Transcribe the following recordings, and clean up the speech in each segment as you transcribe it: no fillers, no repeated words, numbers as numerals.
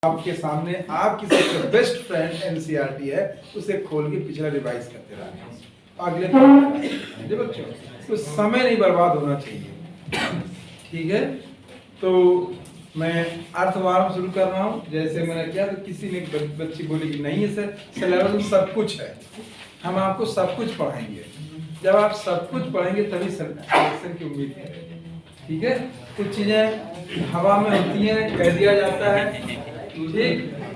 आपके सामने आपकी सबसे बेस्ट फ्रेंड एनसीईआरटी है, उसे खोल के पिछला रिवाइज करते रहना अगले बच्चों। तो समय नहीं बर्बाद होना चाहिए, ठीक है। तो मैं अर्थवार्म शुरू कर रहा हूँ। जैसे मैंने किया तो किसी ने बच्ची बोली कि नहीं है सर, सिलेबस में सब कुछ है, हम आपको सब कुछ पढ़ाएंगे। जब आप सब कुछ पढ़ेंगे तभी सिलेक्शन की उम्मीद करेंगे, ठीक है। कुछ चीजें हवा में होती हैं, कह दिया जाता है, ठीक।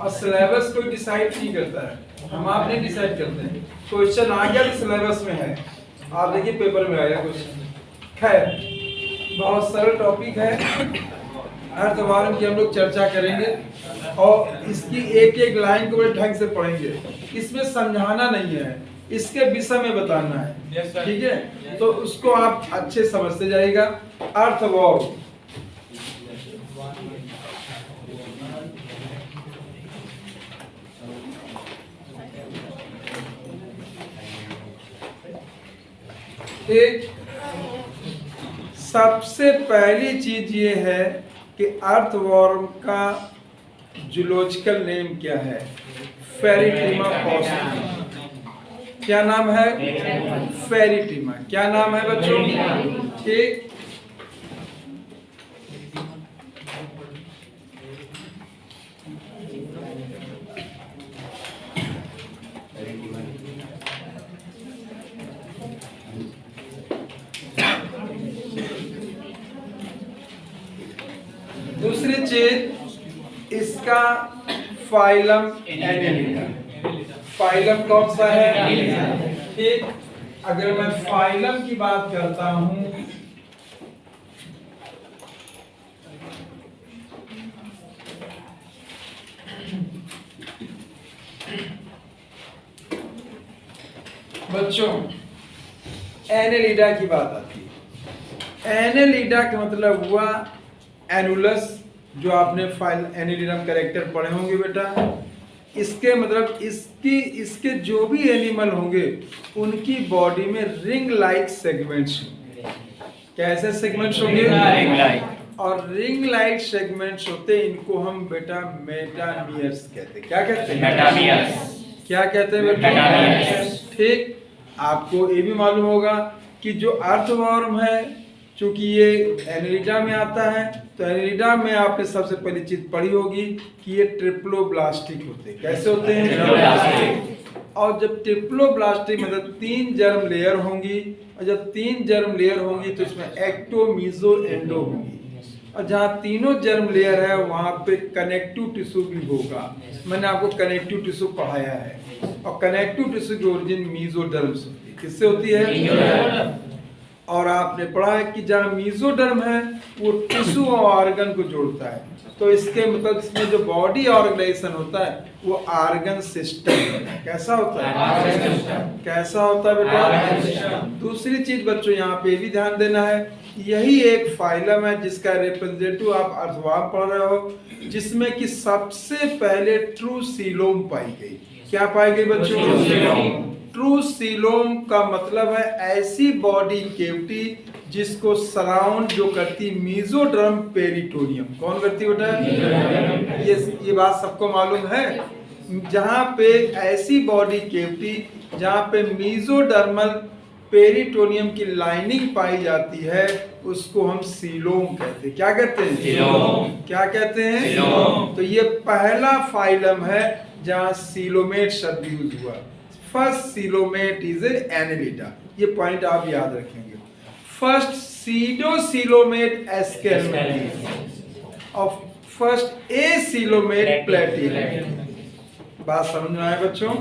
और सिलेबस कोई डिसाइड नहीं करता है, हम आप नहीं डिसाइड करते हैं। क्वेश्चन आ गया तो सिलेबस में है, आप देखिए पेपर में आया क्वेश्चन। खैर, बहुत सरल टॉपिक है, अर्थवार्म की हम लोग चर्चा करेंगे और इसकी एक एक लाइन को बड़े ढंग से पढ़ेंगे। इसमें समझाना नहीं है, इसके विषय में बताना है, ठीक है। तो उसको आप अच्छे समझते जाइएगा। अर्थवार्म एक सबसे पहली चीज ये है कि अर्थवर्म का जूलॉजिकल नेम क्या है? फेरिटिमा पॉस्टम। क्या नाम है? फेरिटिमा। क्या नाम है बच्चों? ठीक। दूसरी चीज, इसका फाइलम एनेलिडा। फाइलम कौन सा है? ठीक। अगर मैं फाइलम की बात करता हूं, बच्चों एनेलिडा की बात आती है। एनेलिडा का मतलब हुआ एनुलस, जो आपने फाइल एनेलिडम कैरेक्टर पढ़े होंगे बेटा। इसके मतलब इसके जो भी एनिमल होंगे उनकी बॉडी में रिंग लाइक सेगमेंट्स होंगे। कैसे सेगमेंट्स होंगे? और रिंग लाइक सेगमेंट्स होते, इनको हम बेटा मेटामियर्स कहते हैं। क्या कहते हैं? मेटामियर्स। क्या कहते हैं बेटा? ठीक। आपको ये भी मालूम होगा कि जो अर्थवर्म है, चूंकि ये एनेलिडा में आता है, तो एनेलिडा में आपने सबसे पहली चीज पढ़ी होगी कि ये ट्रिप्लोब्लास्टिक होते हैं। कैसे होते हैं? और जब ट्रिप्लोब्लास्टिक मतलब 3 जर्म लेयर होंगी, और जब 3 जर्म लेयर होंगी तो इसमें एक्टो, मीजो, एंडो होंगी। और जहाँ तीनों जर्म लेयर है वहां पे कनेक्टिव टिश्यू भी होगा। मैंने आपको कनेक्टिव टिश्यू पढ़ाया है, और कनेक्टिव टिश्यू की ओरिजिन मीजोडर्म से होती है। किससे होती है? और आपने पढ़ा है कि जहाँ मीजोडर्म है वो टिश्यू और ऑर्गन को जोड़ता है। तो इसके मतलब इसमें जो बॉडी ऑर्गेनाइजेशन होता है वो ऑर्गन सिस्टम है। कैसा होता है? कैसा होता है बेटा? दूसरी चीज बच्चों यहाँ पे भी ध्यान देना है, यही एक फाइलम है जिसका रिप्रेजेंटेटिव आप अर्थवर्म पढ़ रहे हो, जिसमें कि सबसे पहले ट्रू सीलोम पाई गई। क्या पाई गई बच्चों? ट्रू सीलोम का मतलब है ऐसी बॉडी कैविटी जिसको सराउंड जो करती मीजोडर्म पेरिटोनियम। कौन करती बेटा? ये बात सबको मालूम है। जहां पे ऐसी बॉडी कैविटी जहां पे मीजोडर्मल पेरिटोनियम की लाइनिंग पाई जाती है, उसको हम सीलोम कहते हैं। क्या कहते हैं? सीलोम। क्या कहते हैं? सीलोम। तो ये पहला फाइलम है जहां सीलोमेट शब्द यूज हुआ। First coelomate is Annelida. ये पॉइंट आप याद रखेंगे। फर्स्ट सीडोसीलोमेट एस्केलमेंटिस और फर्स्ट एसीलोमेट प्लेटिनम। बात समझ में आए बच्चों?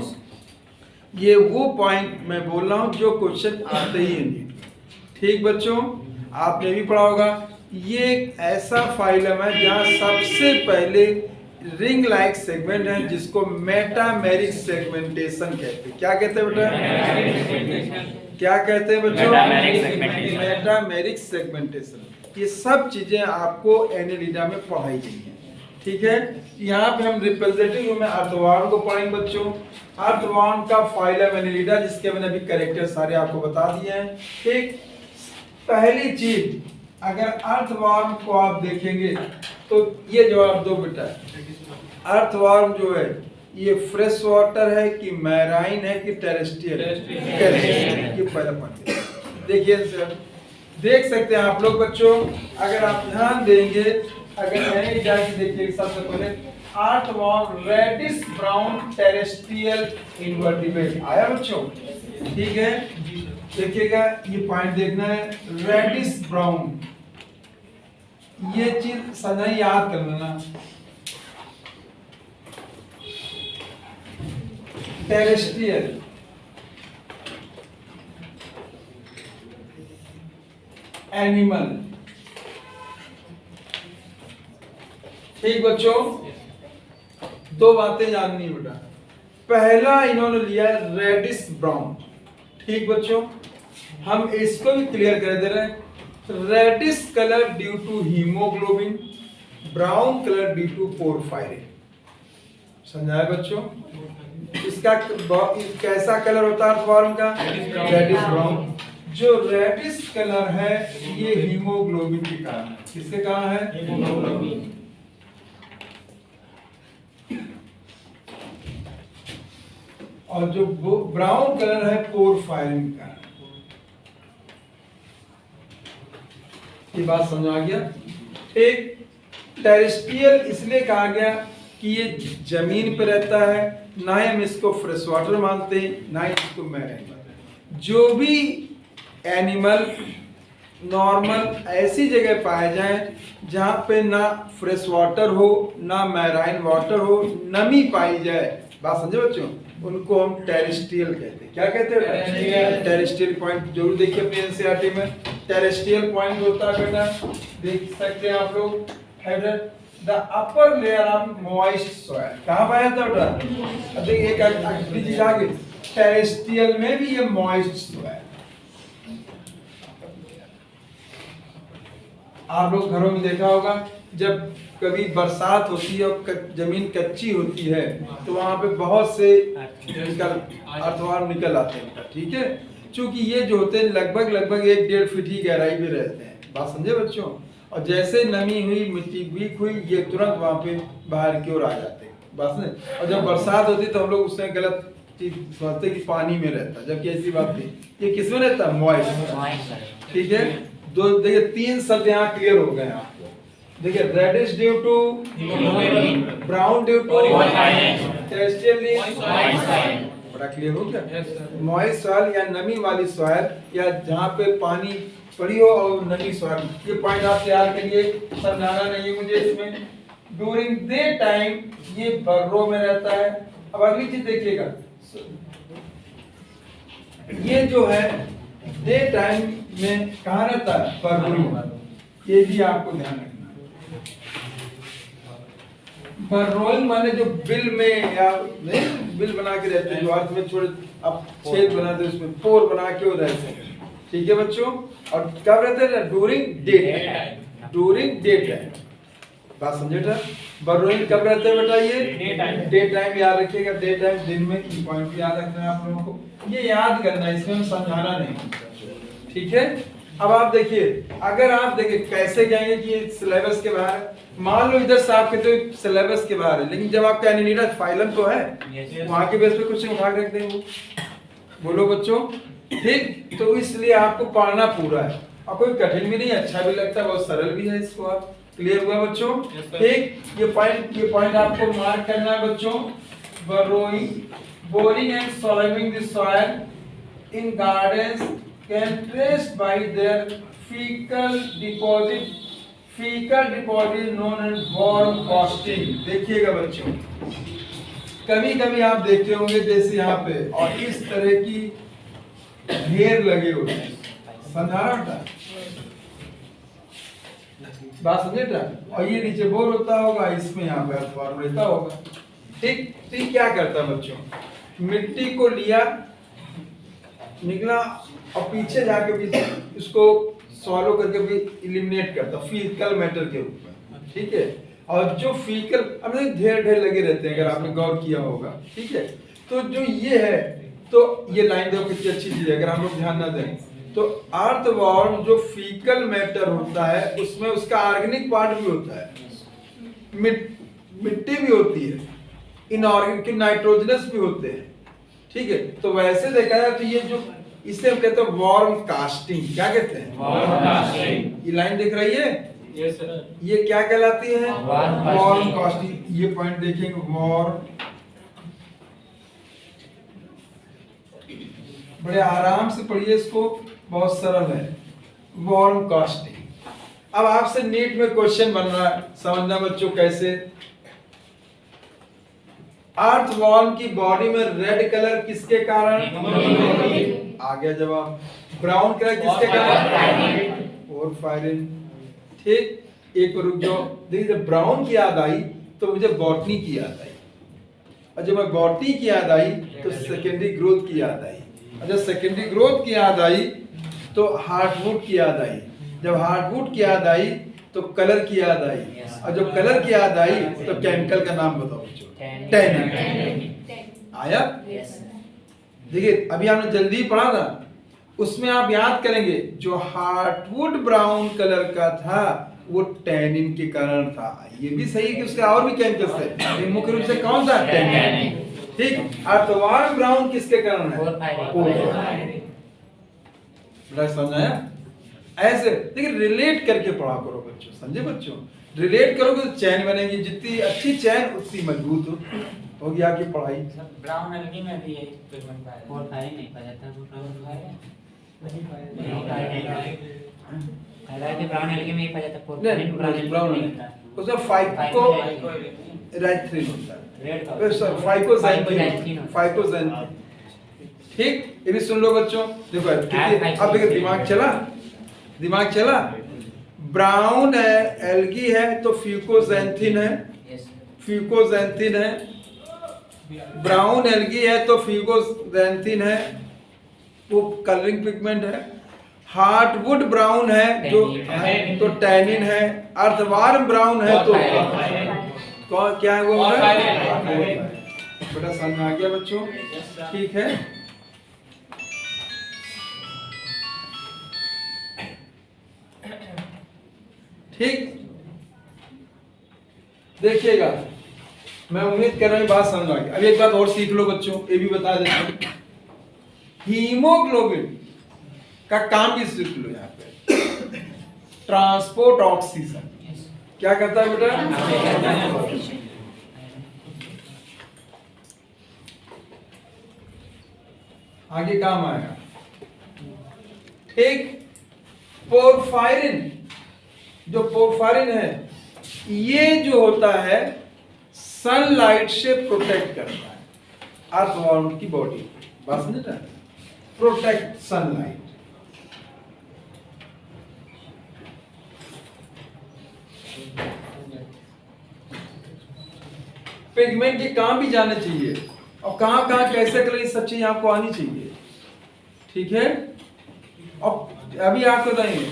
ये वो पॉइंट मैं बोल रहा हूं जो क्वेश्चन आते ही नहीं। ठीक बच्चों, आपने भी पढ़ा होगा। ये एक ऐसा फाइलम है जहां सबसे पहले रिंग लाइक सेगमेंट है जिसको मेटामेरिक सेगमेंटेशन कहते हैं। क्या कहते हैं बेटा? क्या कहते हैं बच्चों? Metameric segmentation. ये सब चीजें आपको एनेलिडा में पढ़ाई गई हैं, ठीक है। यहाँ पे हम रिप्रेजेंटेटिव में अर्थवर्म को पढ़ेंगे बच्चों। अर्थवर्म का फाइलम एनेलिडा, जिसके मैंने अभी कैरेक्टर सारे आपको बता दिए हैं। ठीक। पहली चीज, अगर अर्थवर्म को आप देखेंगे तो ये जवाब दो बेटा, अर्थवर्म जो है ये फ्रेश वाटर है कि मैराइन है कि टेरेस्ट्रियल? ये पहला पॉइंट। देखिए सर, देख सकते हैं आप लोग बच्चों, अगर आप ध्यान देंगे, अगर एनेलिडा की देखिए सबसे पहले earthworm reddish brown terrestrial invertebrate आया बच्चों, ठीक है। देखिएगा ये पॉइंट देखना है, रेडिश ब्राउन, ये चीज सदा याद कर लेना। टेरेस्ट्रियल एनिमल, ठीक बच्चों। दो बातें जाननी है बेटा, पहला इन्होंने लिया रेडिश ब्राउन, ठीक बच्चों। हम इसको भी क्लियर कर दे रहे हैं, reddish colour due to haemoglobin, brown colour due to porphyrin. समझाया बच्चों? इसका कैसा कलर होता है अर्थवर्म का? Reddish brown. जो रेडिश कलर है ये हीमोग्लोबिन के कारण है। किसके कारण है? हीमोग्लोबिन। और जो ब्राउन कलर है पोरफायरिन का। ये बात समझ आ गया? एक टेरेस्ट्रियल इसलिए कहा गया कि ये जमीन पे रहता है, ना ही हम इसको फ्रेश वाटर मानते हैं, ना ही इसको मैराइन मानते हैं। जो भी एनिमल नॉर्मल ऐसी जगह पाए जाए जहाँ पे ना फ्रेश वाटर हो ना मैराइन वाटर हो, नमी पाई जाए, बात समझे बच्चों, उनको हम टेरेस्ट्रियल कहते हैं। क्या कहते हैं? टेरेस्ट्रियल पॉइंट जरूर देखिए अपने एनसीईआरटी में। टेरेस्ट्रियल पॉइंट होता है बेटा, देख सकते हैं आप लोग, the upper layer of moist soil. कहाँ पाया था बेटा? देखिए एक अगली चीज आ गई, टेरेस्ट्रियल में भी ये मॉइस्ट सॉइल। आप लोग घरों में देखा होगा, जब कभी बरसात होती है और जमीन कच्ची होती है तो वहां पे बहुत से अर्थवर्म निकल आते हैं, ठीक है। क्योंकि ये जो होते हैं लगभग 1-1.5 फीट की गहराई पे रहते हैं, बात समझे बच्चों। और जैसे नमी हुई, मिट्टी वीक हुई, ये तुरंत वहां पे बाहर की ओर आ जाते हैं, बात समझे। और जब बरसात होती है तो हम लोग उसमें गलत चीज समझते कि पानी में रहता है, जबकि ऐसी बात नहीं, ये किसमें रहता है? मॉइस्ट, ठीक है। दो देखिए 3 शब्द यहाँ क्लियर हो गए आपको। देखिए reddish due to brown due to terrestrial, बड़ा क्लियर हो गया। मॉइस्ट सॉइल या नमी वाली सॉइल, या जहाँ पे पानी पड़ी हो और नमी सॉइल, ये पॉइंट आप तैयार करिए, समझाना नहीं है मुझे इसमें। ड्यूरिंग डे टाइम ये बर्रो में रहता है। अब अगली चीज देखिएगा, ये जो है डे टाइम में कहाँ रहता है? बर्रोइंग। ये भी आपको ध्यान रखना है। बर्रोइंग माने जो बिल में या नहीं बिल बना के रहते हैं, जो अर्थ में छोटे अब छेद बनाते हैं, उसमें पोर बना के वो रहते हैं, ठीक है बच्चों। और कब रहते हैं? During day time, during day time, बात समझे था। बर्रोइंग कब रहते हैं बेटा? ये डे टाइम याद रखिएगा, डे टाइम दिन में। की पॉइंट याद रखना है आप लोगों को, ये याद करना है, इसमें हम समझाना नहीं, ठीक है। अब आप देखिए, अगर आप देखिए कैसे कहेंगे कि ये सिलेबस के बाहर है, मान लो इधर से आप कहते हो सिलेबस के बाहर है, लेकिन जब आपका एनेलिडा फाइलम तो है, वहां के बेस पे कुछ उठा के रख देंगे, बोलो बच्चों, ठीक। तो इसलिए आपको पढ़ना पूरा है, और कोई कठिन भी नहीं, अच्छा भी लगता है, बहुत सरल भी है। इसको आप क्लियर हुआ बच्चों? ठीक। ये पॉइंट आपको मार्क करना है बच्चों। बर्रोइंग, boring and soiling the soil in gardens can traced by their fecal deposit known as worm costing। देखिएगा बच्चों, कभी कभी आप देखते होंगे जैसे यहाँ पे और इस तरह की ढेर लगे होते हैं, समझा रहा था बात, समझे था। और ये नीचे बोर होता होगा, इसमें यहाँ पे अर्थवर्म रहता होगा, ठीक। तो ये क्या करता है बच्चों, मिट्टी को लिया, निकला और पीछे जाके भी इसको सॉलो करके भी एलिमिनेट करता, फीकल मैटर के रूप में, ठीक है। और जो फीकल अब ढेर लगे रहते हैं, अगर आपने गौर किया होगा, ठीक है। तो जो ये है, तो ये लाइन देखो कितनी अच्छी चीज है, अगर हम लोग ध्यान ना दें तो अर्थवर्म जो फीकल मैटर होता है उसमें उसका ऑर्गेनिक पार्ट भी होता है। मिट्टी भी होती है, इनऑर्गेनिक नाइट्रोजनस भी होते हैं, ठीक है। तो वैसे देखा जाए तो ये जो इसे हम कहते हैं वार्म कास्टिंग, क्या कहते हैं? Warm casting. ये लाइन दिख रही है? Yes sir. ये क्या कहलाती है? Warm casting. ये पॉइंट देखेंगे, वार्म, बड़े आराम से पढ़िए इसको, बहुत सरल है, वार्म कास्टिंग। अब आपसे नीट में क्वेश्चन बन रहा है, समझना बच्चों कैसे। अर्थवॉर्म की बॉडी में रेड कलर किसके कारण? आ गया जवाब। ब्राउन कलर किसके कारण? पोरफायरिन। ठीक, एक रुक जाओ, देखिए जब ब्राउन की याद आई तो मुझे बॉटनी की याद आई, और जब मैं बॉटनी की याद आई तो सेकेंडरी ग्रोथ की याद आई, और जब सेकेंडरी ग्रोथ की याद आई तो हार्टवुड की याद आई, जब हार्टवुड की याद आई तो कलर की याद आई, और जब कलर की याद आई तो केमिकल का नाम बताओ बच्चों। टैनिन। आया? देखिए अभी आपने जल्दी पढ़ा था, उसमें आप याद करेंगे जो हार्टवुड ब्राउन कलर का था वो टैनिन के कारण था। ये भी सही है कि उसके और भी केमिकल्स थे, लेकिन मुख्य रूप से कौन था? टैनिन। ठीक। अर्थवॉर्म ब्राउन किसके कारण है? बड़ा समझ आया? ऐसे देखिए रिलेट करके पढ़ा करो बच्चों, समझे बच्चों? रिलेट करोगे तो चैन बनेगी, जितनी अच्छी चैन उतनी मजबूत होगी आपकी पढ़ाई। ब्राउन एल्गी में भी यही पिगमेंट पाया जाता है। पोरफायरिन नहीं पाया जाता, ब्राउन एल्गी में ही पाया जाता है। पोरफायरिन ब्राउन नहीं, उसमें फाइको राइथ्रिन होता है, फाइकोजेंथिन। ठीक, ये भी सुन लो बच्चों। देखो अब देखो दिमाग चला। ब्राउन है, एल्गी है तो फ्यूकोजेंथिन है, फ्यूकोजेंथिन है। ब्राउन एल्गी है तो फ्यूकोजेंथिन है, वो कलरिंग पिगमेंट है। हार्टवुड ब्राउन है तो टैनिन है। अर्थवॉर्म ब्राउन है तो क्या है वो? बड़ा समझ में आ गया बच्चों? ठीक है। ठीक, देखिएगा, मैं उम्मीद कर रहा हूँ बात समझ आ गई। अब एक बात और सीख लो बच्चों, ये भी बता देता हूं, हीमोग्लोबिन का काम भी सीख लो। यहाँ पे ट्रांसपोर्ट ऑक्सीजन क्या करता है बेटा? आगे काम आएगा। ठीक, पोरफायरिन, जो पोरफायरिन है ये जो होता है सनलाइट से प्रोटेक्ट करता है अर्थवॉर्म की बॉडी, बात समझ रहे हैं? Protect sunlight. पिगमेंट के काम भी जानने चाहिए, और कहां कहां कैसे कलर, ये सब चीज आपको आनी चाहिए। ठीक है। और अभी आपको बताएंगे,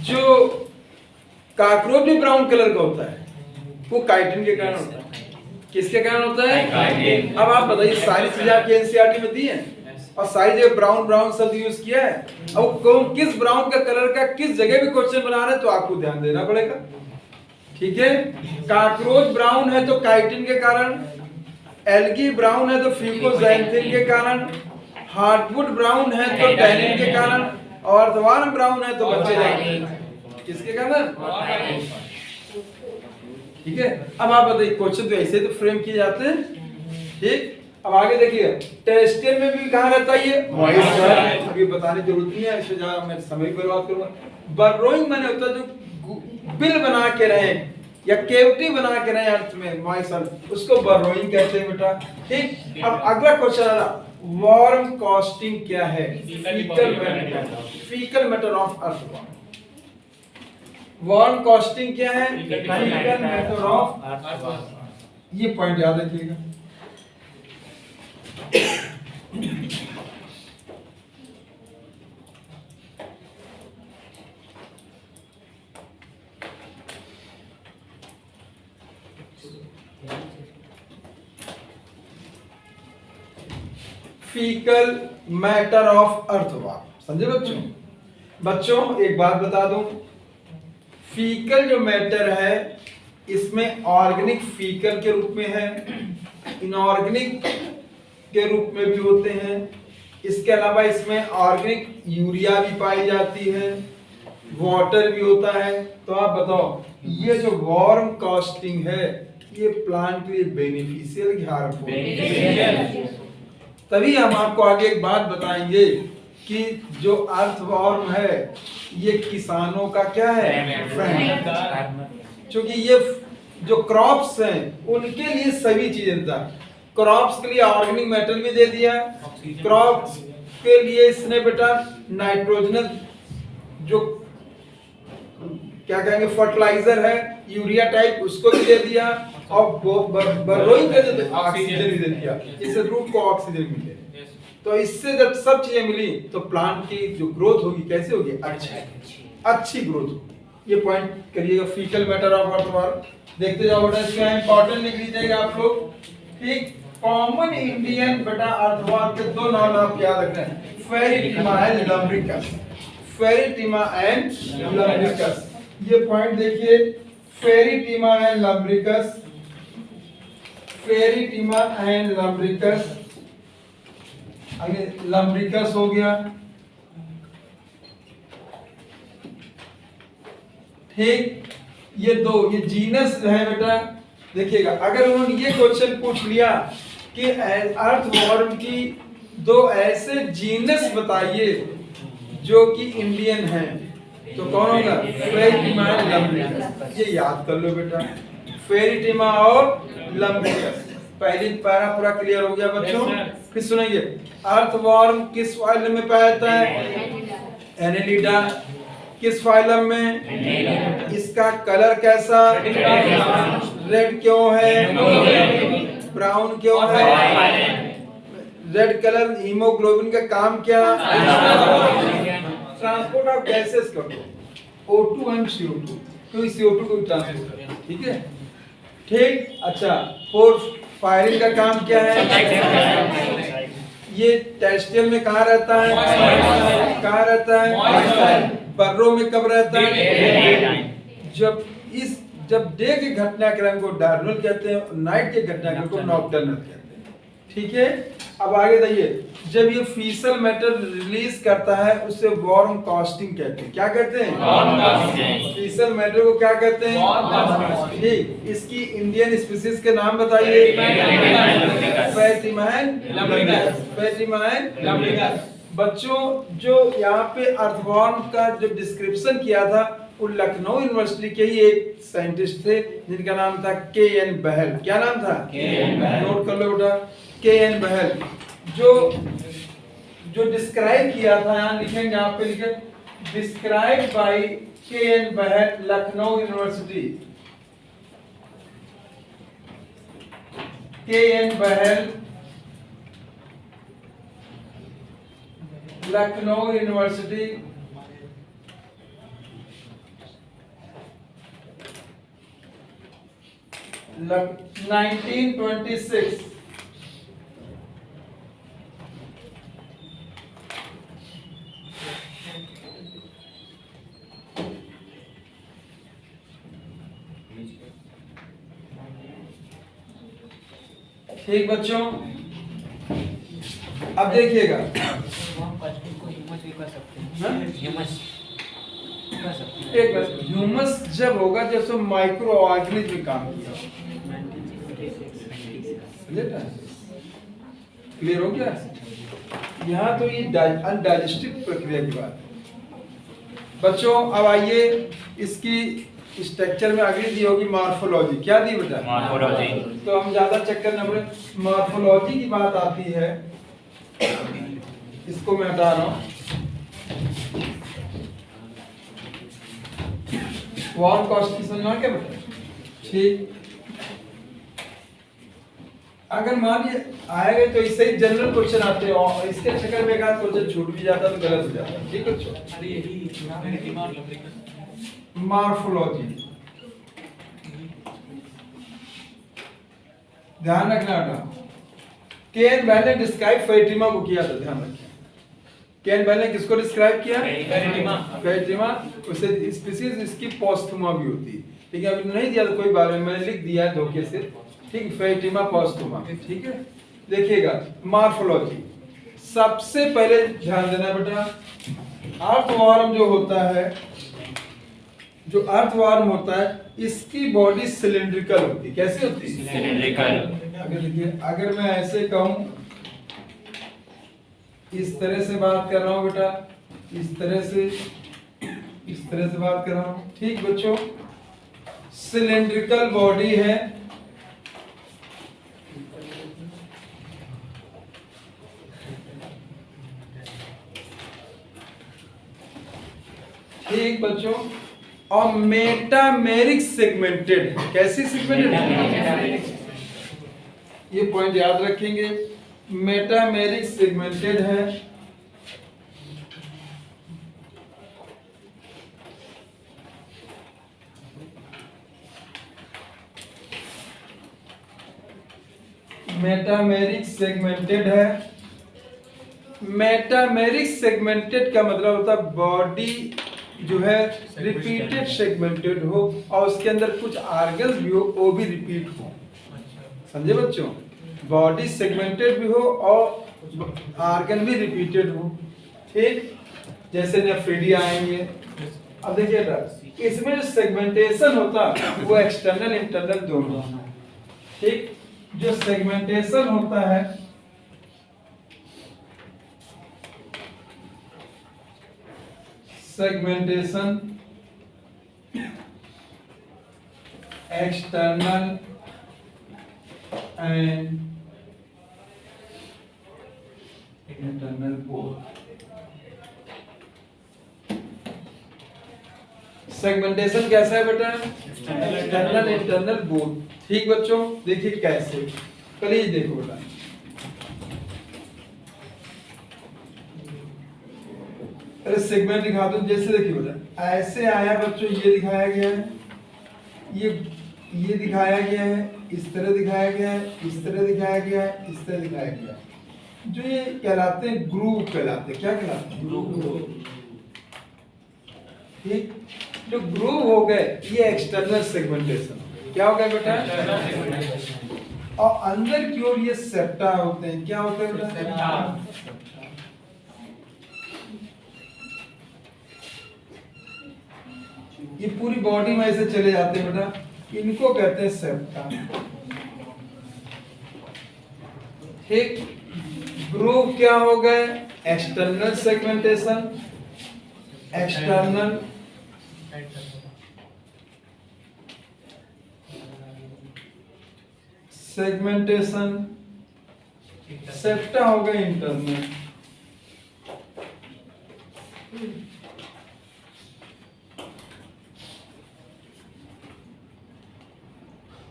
जो कॉकरोच भी ब्राउन कलर का होता है वो काइटिन के कारण होता है। किसके कारण होता है? अब आप बताइए, सारी चीजें आपकी एनसीईआरटी में दी हैं और सारी जगह ब्राउन ब्राउन शब्द यूज किया है। अब कौन किस ब्राउन का कलर का किस जगह भी क्वेश्चन बना रहे हैं तो आपको ध्यान देना पड़ेगा। ठीक है। कॉकरोच ब्राउन है तो काइटिन के कारण, एल्गी ब्राउन है तो फ्यूकोजेंथिन के कारण, हार्टवुड ब्राउन है तो टैनिन के कारण, और अर्थवॉर्म ब्राउन है तो बच्चे जाएंगे किसके कारण? ठीक है। अब आप बताइए, क्वेश्चन तो ऐसे तो फ्रेम किए जाते हैं। ठीक, अब आगे देखिए, टेस्टियर में भी कहां रहता है ये? मॉइस्चर। अभी बताने की जरूरत नहीं है, इससे ज्यादा मैं समय बर्बाद करूंगा। बर्रोइंग माने होता है जो बिल बना के रहे या केविटी बना के रहे अर्थ में, मॉइस्चर, उसको बर्रोइंग कहते हैं बेटा। ठीक, अब अगला क्वेश्चन आ रहा, वार्म कास्टिंग क्या है? Faecal matter of earthworm. Warm casting क्या है? Faecal matter of earthworm. ये पॉइंट याद रखिएगा। फीकल मैटर ऑफ अर्थवॉर्म, समझे बच्चों? बच्चों एक बात बता दूं, फीकल जो मैटर है इसमें ऑर्गेनिक फीकल के रूप में है, इनऑर्गेनिक के रूप में भी होते हैं। इसके अलावा इसमें ऑर्गेनिक यूरिया भी पाई जाती है, वाटर भी होता है। तो आप बताओ ये जो वार्म कास्टिंग है ये प्लांट के लिए बेनिफिशियल या हार्मफुल? तभी हम आपको आगे एक बात बताएंगे कि जो अर्थवॉर्म है ये किसानों का क्या है, फ्रेंड। क्योंकि ये जो क्रॉप्स हैं उनके लिए सभी चीजें था। क्रॉप्स के लिए ऑर्गेनिक मैटर भी दे दिया, क्रॉप्स के लिए इसने बेटा नाइट्रोजनस जो क्या कहेंगे फर्टिलाइजर है यूरिया टाइप उसको भी दे दिया, और बर्रोइंग के लिए ऑक्सीजन भी दे दिया, इससे रूट को ऑक्सीजन मिले। तो इससे जब सब चीजें मिली तो प्लांट की जो ग्रोथ होगी कैसे होगी, अच्छी ग्रोथ होगी। ये पॉइंट करिएगा, फीकल मैटर ऑफ अर्थवॉर्म। देखते जाओ बेटा, इसका इंपॉर्टेंट लिख लीजिएगा आप लोग। ठीक, कॉमन इंडियन बेटा अर्थवॉर्म के दो नाम आप याद रखना है, फेरिटिमा एंड लम्ब्रिकस। फेरिटिमा एंड लम्ब्रिकस, ये पॉइंट देखिए, फेरिटिमा एंड लम्ब्रिकस, फेरिटिमा एंड लम्ब्रिकस। आगे लम्ब्रिकस हो गया। ठीक, ये दो ये जीनस है बेटा। देखिएगा अगर उन्होंने ये क्वेश्चन पूछ लिया कि अर्थवॉर्म की दो ऐसे जीनस बताइए जो कि इंडियन हैं, तो कौन होगा, फेरिटिमा एंड लम्ब्रिकस। ये याद कर लो बेटा, फेरिटिमा और लम्ब्रिकस। पहली पैरा पूरा क्लियर हो गया बच्चों। फिर सुनेंगे, अर्थवॉर्म किस फाइलम में पाया जाता है, एनेलिडा। किस फाइलम में, इसका कलर कैसा, रेड क्यों है, ब्राउन क्यों है, रेड कलर हीमोग्लोबिन का काम क्या, ट्रांसपोर्ट ऑफ गैसेस कर दो, O2 एंड CO2, तो CO2 को ट्रांसपोर्ट करें। ठीक है, ठीक। अच्छा, पोर फायरिंग का काम क्या है, ये टेस्टियल में कहाँ रहता है, कहाँ रहता है, बर्रों में कब रहता है, जब डे के घटनाक्रम को डायर्नल कहते हैं, नाइट के घटनाक्रम को नॉक्टर्नल कहते हैं। ठीक है, अब आगे देखिए, जब ये फीसल मैटर रिलीज करता है उसे वार्म कास्टिंग कहते हैं। क्या कहते हैं, फीसल मैटर को क्या कहते हैं। ठीक, इसकी इंडियन स्पीशीज के नाम बताइए, फेरिटिमा एंड लम्ब्रिकस। बच्चों जो यहाँ पे अर्थवॉर्म का जो डिस्क्रिप्शन किया था वो लखनऊ यूनिवर्सिटी के ही एक साइंटिस्ट थे जिनका नाम था KN बहल। क्या नाम था, नोट कर लो बेटा, KN बहल। जो डिस्क्राइब किया था, यहाँ लिखेंगे, यहाँ पे लिखे, describe by KN Bahl, Lucknow university. KN Bahl, Lucknow university. 1926। ठीक बच्चों, अब देखिएगा, एक ह्यूमस जब होगा जब सब माइक्रो ऑर्गेनिज्म में काम किया, क्लियर हो गया। यहाँ तो ये अनडाइजेस्टिव प्रक्रिया की बात है। बच्चों अब आइए, इसकी स्ट्रक्चर में अगली दी होगी मॉर्फोलॉजी। क्या दी बेटा, मॉर्फोलॉजी। तो हम ज्यादा चक्कर न पड़े, मॉर्फोलॉजी की बात आती है, इसको मैं हटा रहा हूँ। वार्म कास्ट की समझना क्या बेटा, ठीक। अगर मान लीजिए आएगा तो इससे ही जनरल क्वेश्चन आते हैं और इसके चक्कर में एक आध क्वेश्चन छूट भी जाता तो गलत हो जाता है। ठीक है, मॉर्फोलॉजी ध्यान रखना बेटा। केन बेल ने डिस्क्राइब फेरिटिमा को किया था, ध्यान रखिए। केन बेल ने किसको डिस्क्राइब किया, फेरिटिमा। उसे स्पीशीज इसकी पोस्थुमा भी होती है। ठीक है, अभी नहीं दिया तो कोई बात नहीं, मैंने लिख दिया है धोखे से, ठीक, फेटिमा पोस्टुमा, ठीक है। देखिएगा मॉर्फोलॉजी, सबसे पहले ध्यान देना बेटा, अर्थवर्म जो होता है, जो अर्थवर्म होता है, इसकी बॉडी सिलिंड्रिकल होती है। कैसी होती है? सिलिंड्रिकल। अगर देखिए, अगर मैं ऐसे कहूं, इस तरह से बात कर रहा हूं बेटा, इस तरह से बात कर रहा हूं, ठीक बच्चों, सिलिंड्रिकल बॉडी है। ठीक बच्चों, और मेटामेरिक सेगमेंटेड है। कैसी सेगमेंटेड? ये पॉइंट याद रखेंगे, मेटामेरिक सेगमेंटेड है। मेटामेरिक सेगमेंटेड है। मेटामेरिक सेगमेंटेड का मतलब होता है बॉडी जो है रिपीटेड सेगमेंटेड हो, और उसके अंदर कुछ ऑर्गन्स भी हो, वो भी रिपीट हो। समझे बच्चों? बॉडी सेगमेंटेड भी हो और ऑर्गन भी रिपीटेड हो, ठीक, जैसे नेफ्रिडिया आएंगे। अब देखिएगा, इसमें जो सेगमेंटेशन होता है वो एक्सटर्नल इंटरनल दोनों, ठीक। जो सेगमेंटेशन होता है, segmentation external and internal both. Segmentation कैसा है बेटा? एक्सटर्नल इंटरनल बोथ, ठीक बच्चों। देखिए कैसे, प्लीज देखो बेटा, अरे सेगमेंट दिखा दो। जैसे देखिए बेटा, ऐसे आया बच्चों, ये दिखाया गया है, ये दिखाया गया है, इस तरह दिखाया गया है, इस तरह दिखाया गया है, इस तरह दिखाया गया है। जो ये कहलाते हैं ग्रूव कहलाते हैं। क्या कहलाते हैं? ग्रूव। ठीक, जो ग्रूव हो गए ये एक्सटर्नल सेगमेंटेशन। क्या हो गया बेटा? और अंदर की ओर ये सेप्टा होते हैं। क्या होते हैं बेटा? ये पूरी बॉडी में ऐसे चले जाते हैं बेटा, इनको कहते हैं सेप्टा, ठीक। ग्रूव क्या हो गए? External segmentation, external segmentation, septa हो गए इंटरनल।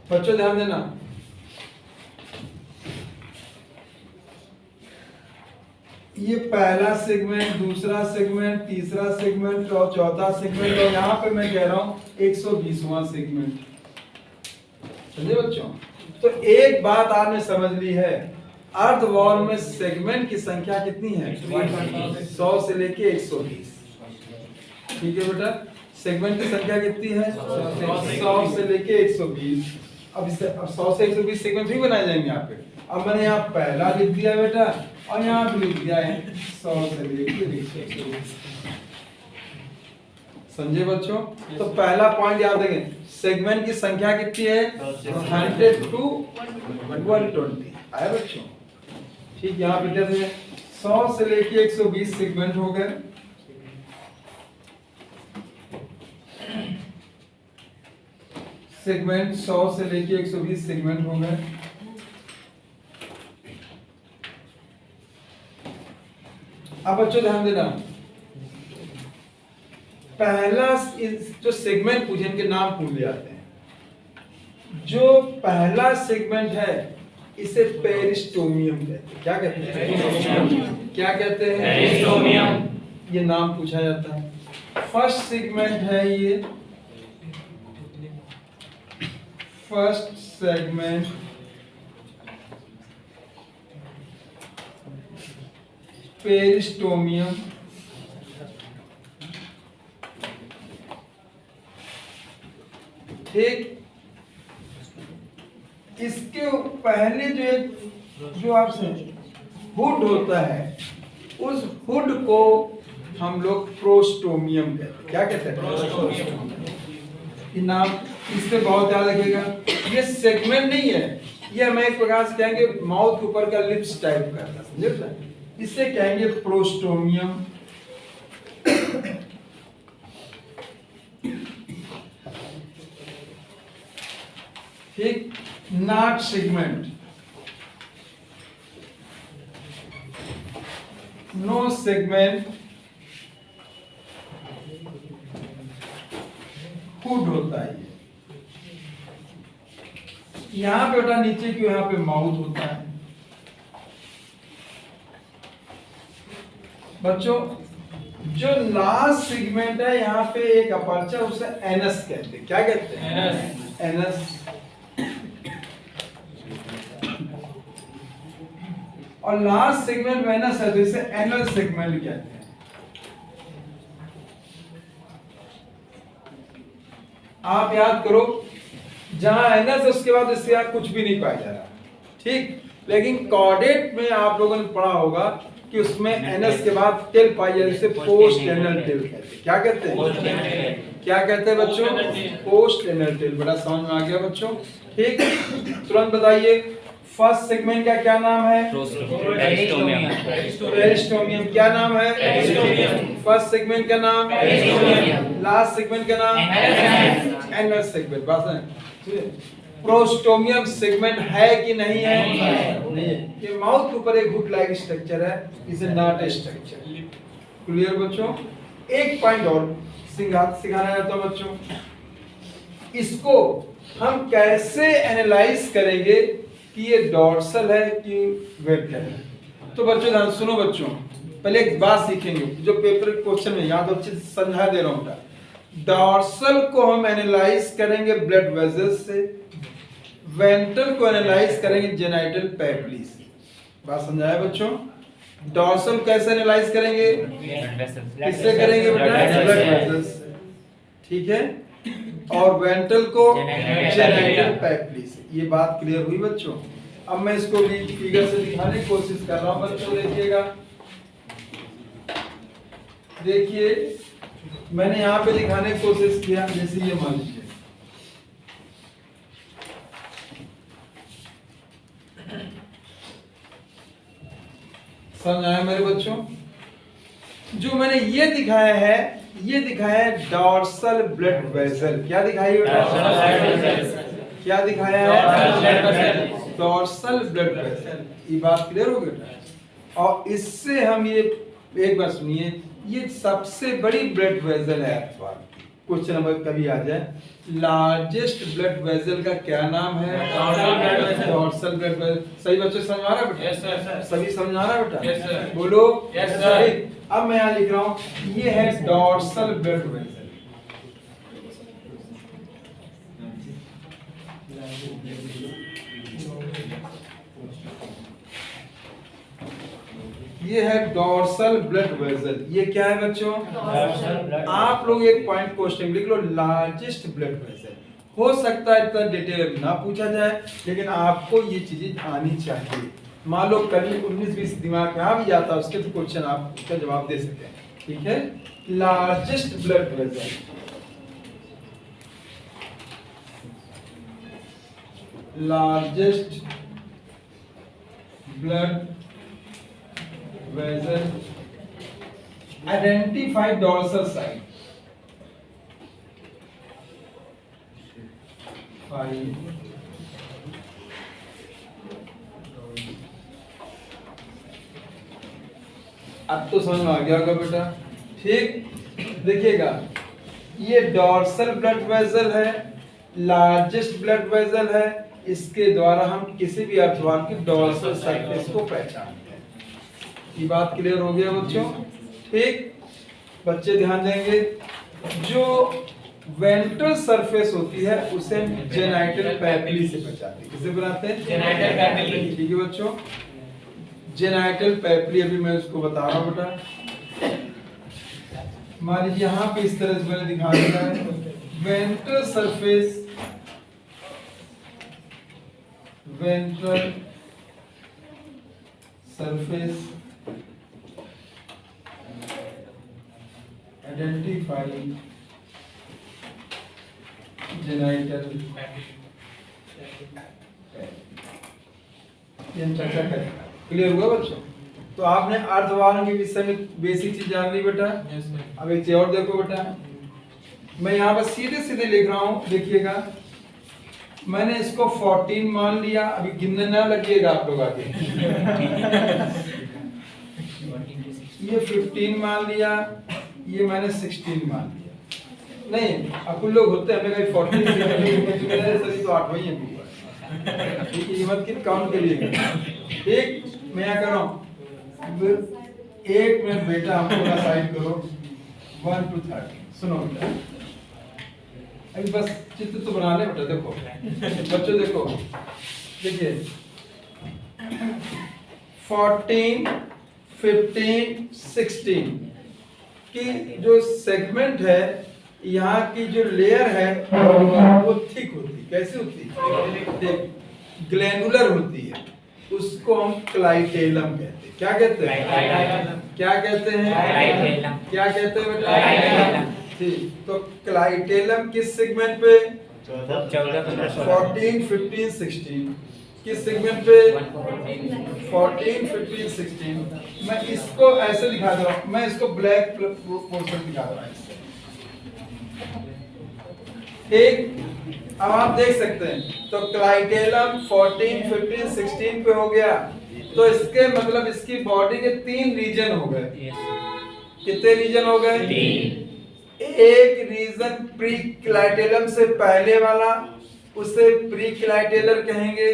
बच्चों ध्यान देना, ये पहला सेगमेंट, दूसरा सेगमेंट, तीसरा सेगमेंट और चौथा सेगमेंट, और यहाँ पे मैं कह रहा हूँ 120वां सेगमेंट। समझे बच्चों? तो एक बात आपने समझ ली है, अर्थवर्म में सेगमेंट की संख्या कितनी है? 100 से लेके 120। ठीक है बेटा, सेगमेंट की संख्या कितनी है? 100 से लेके 120। अब 100 से 120 सेगमेंट भी बनाए जाएंगे यहाँ पे। अब मैंने यहाँ पहला लिख दिया बेटा, और यहाँ पे लिख दिया है 100 से लेके 120। समझे बच्चों? तो पहला पॉइंट याद रखें, सेगमेंट की संख्या कितनी है? 100 to 120। आया बच्चों? ठीक, यहाँ पे कैसे 100 से लेके 120 सेगमेंट हो गए। सेगमेंट 100 से लेके 120 सेगमेंट हो गए। अब बच्चों ध्यान देना, पहला जो सेगमेंट पूछे, इनके नाम पूछ ले जाते हैं। जो पहला सेगमेंट है इसे पेरिस्टोमियम कहते हैं। क्या कहते हैं? क्या कहते हैं? पेरिस्टोमियम। ये नाम पूछा जाता है। फर्स्ट सेगमेंट है ये, फर्स्ट सेगमेंट पेरिस्टोमियम। ठीक, इसके पहले जो आपसे हुड होता है, उस हुड को हम लोग प्रोस्टोमियम कहते हैं। क्या कहते हैं? प्रोस्टोमियम। ये नाम इससे बहुत याद रखिएगा। ये सेगमेंट नहीं है, ये हमें एक प्रकार से कहेंगे माउथ के ऊपर का लिप्स टाइप का है, समझे? इससे कहेंगे प्रोस्टोमियम। ठीक, not segment, no segment hood होता है। यहां पे बेटा नीचे क्यों, यहां पे माउथ होता है। बच्चों जो लास्ट सेगमेंट है यहाँ पे एक अपर्चर, उसे एनस कहते हैं। क्या कहते हैं? एनस। और लास्ट सेगमेंट वेनस है तो इसे एनल सेगमेंट कहते हैं। आप याद करो, जहां एनस है उसके बाद इससे यार कुछ भी नहीं पाया जा रहा, ठीक। लेकिन कॉर्डेट में आप लोगों ने पढ़ा होगा कि उसमें एनस के बाद टेल पाई जाती है, इसे पोस्ट एनल टेल कहते हैं। क्या कहते हैं? क्या कहते हैं बच्चों? Post anal tail. बड़ा समझ में आ गया बच्चों? ठीक, तुरंत बताइए फर्स्ट सेगमेंट का क्या नाम है? पेरिस्टोमियम। क्या नाम है? फर्स्ट सेगमेंट का नाम? लास्ट सेगमेंट का नाम? Anus segment. बस है। प्रोस्टोमियम सेगमेंट है कि नहीं है? नहीं है। ये माउथ के ऊपर एक हुड लाइक स्ट्रक्चर है, इसे नॉट स्ट्रक्चर। क्लियर बच्चों? एक पॉइंट और सिखाना चाहता हूं बच्चों, इसको हम कैसे एनालाइज करेंगे कि ये डॉर्सल है कि वेंट्रल है। तो बच्चों ध्यान सुनो बच्चों, पहले एक बात सीखेंगे जो पेपर क्वेश्चन में याद अच्छे से समझा दे रहा हूं। डॉर्सल को हम एनालाइज करेंगे ब्लड वेसल्स से, वेंट्रल को एनालाइज करेंगे जेनाइटल पैपिली से। बात समझाया बच्चों? डॉर्सल कैसे एनालाइज करेंगे? किससे करेंगे बेटा? ब्लड वेसल्स से, ठीक है। और वेंट्रल को जेनाइटल पैपिली से। ये बात क्लियर हुई बच्चों? अब मैं इसको भी फिगर से दिखाने की कोशिश कर रहा हूं बच्चों, देखिएगा। देखिए मैंने यहाँ पे दिखाने की कोशिश किया, जैसे ये मान लीजिए, समझ आया मेरे बच्चों? जो मैंने ये दिखाया है, ये दिखाया है डॉर्सल ब्लड वेसल। क्या दिखाई बेटा? क्या दिखाया है? Dorsal blood vessel. ये बात क्लियर हो गई? और इससे हम ये एक बार सुनिए, ये सबसे बड़ी ब्लड वेसल है। क्वेश्चन नंबर कभी आ जाए, लार्जेस्ट ब्लड वेसल का क्या नाम है? Dorsal blood vessel. सही बच्चों समझ आ रहा है बेटा? Yes sir. सभी समझ आ रहा है बेटा? Yes sir. बोलो यस सर। अब मैं यहाँ लिख रहा हूँ, ये है डॉर्सल ब्लड वेसल। ये है डॉर्सल ब्लड वेसल। ये क्या है बच्चों? आप लोग एक पॉइंट क्वेश्चन लिख लो, लार्जेस्ट ब्लड वेसल। हो सकता है इतना डिटेल ना पूछा जाए, लेकिन आपको ये चीजें आनी चाहिए। मान लो कल 19-20 दिमाग में आ भी जाता है उसके, तो क्वेश्चन आप उसका जवाब दे सकते हैं। ठीक है, largest blood vessel, largest blood vessel, identify dorsal side. अब तो समझ में आ गया होगा बेटा? ठीक, देखिएगा ये डॉर्सल ब्लड वेसल है, लार्जेस्ट ब्लड वेसल है। इसके द्वारा हम किसी भी अर्थवार की डॉर्सल सरफेस को पहचानते हैं। ये बात क्लियर हो गया बच्चों? ठीक, बच्चे ध्यान देंगे, जो वेंट्रल सरफेस होती है उसे हम जेनाइटल पैपिली से पहचानते हैं। किससे बनाते हैं? Genital papillae. ठीक है बच्चों, जेनाइटल पैपिली अभी मैं उसको बता रहा हूं बेटा। मान लीजिए यहाँ पे इस तरह से मैंने दिखा दिया है, ventral surface ventral surface identify genital ये हम चर्चा करेंगे। क्लियर हुआ बच्चों? तो आपने अर्धवाहन के विषय में बेसिक चीज जान ली बेटा। अब एक चीज और देखो बेटा, मैं यहाँ पर सीधे सीधे लिख रहा हूँ, देखिएगा। मैंने इसको 14 मान लिया, अभी गिनने ना लगिएगा आप लोग आगे। ये 15 मान लिया, ये मैंने 16 मान लिया। नहीं, अब कुछ लोग होते हैं, हमने कहा 14 सही तो 8 वही है। ठीक है, ये मत किन काउंट के लिए। ठीक, मैं यहाँ कर रहा हूँ। एक मिनट बेटा, हमको ना साइड करो। 1 to 30 सुनो बेटा, अभी बस चित्र तो बना ले बेटा। देखो बच्चों, देखो देखिए 14, 15, 16 की जो सेगमेंट है, यहाँ की जो लेयर है वो थिक होती है। कैसी होती है? ग्लैंडुलर होती है। उसको हम क्लाइटेलम कहते हैं। क्या कहते हैं? क्या कहते हैं? क्या कहते हैं बेटा? ठीक, तो क्लाइटेलम किस सेगमेंट पे? 14, 15, 16 किस सेगमेंट पे? 14, 15, 16। मैं इसको ऐसे दिखा दे रहा हूँ, मैं इसको ब्लैक पोर्शन दिखा रहा हूँ। ठीक, अब आप देख सकते हैं, तो क्लाइटेलम 14, 15, 16 पे हो गया। तो इसके मतलब इसकी बॉडी के 3 रीजन हो गए। कितने रीजन हो गए? 3। एक रीजन प्री क्लाइटेलम से पहले वाला, उसे प्री क्लाइटेलर कहेंगे।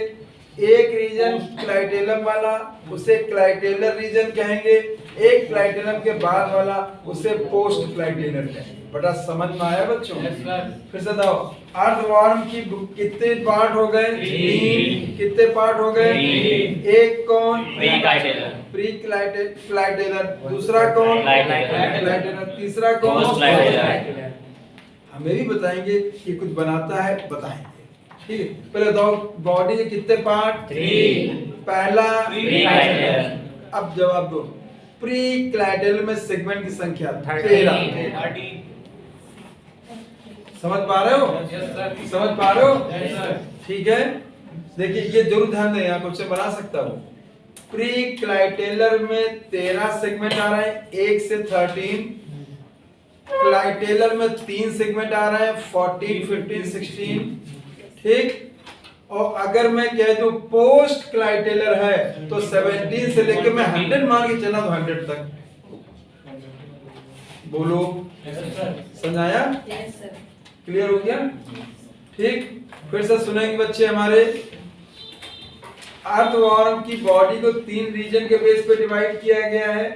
एक रीजन क्लाइटेलम वाला, उसे क्लाइटेलर रीजन कहेंगे। एक क्लाइटेलम के बाद वाला, उसे पोस्ट क्लाइटेलर कहेंगे। बड़ा समझ में आया बच्चों? फिर से बताओ, अर्धवार्म की कितने पार्ट हो गए? 3। कितने पार्ट हो गए? 3। एक कौन? Pre clitellar. दूसरा कौन? क्लाइटेलर। तीसरा कौन? हमें भी बताएंगे कि कुछ बनाता है, बताएंगे। ठीक है, पहले बताओ बॉडी के कितने पार्ट? 3। पहला प्री क्लाइटेलर। अब जवाब दो। प्री क्लाइटेलर में सेगमेंट की संख्या 13। समझ पा रहे हो? समझ पा रहे हो? ठीक है, देखिए ये जरूर ध्यान दें, यहाँ क्वेश्चन बना सकता हूँ। प्री क्लाइटेलर में 13 सेगमेंट आ रहे हैं, 1 से 13। क्लाइटेलर में 3 सेगमेंट आ रहे हैं, 14, 15, 16। ठीक, और अगर मैं कह दूं पोस्ट क्लाइटेलर है तो 17 से लेकर मैं 100 मान के चला तो 100 तक। बोलो, समझाया? क्लियर हो गया? ठीक, फिर से सुनेंगे बच्चे हमारे। अर्थवर्म की बॉडी को 3 रीजन के बेस पे डिवाइड किया गया है।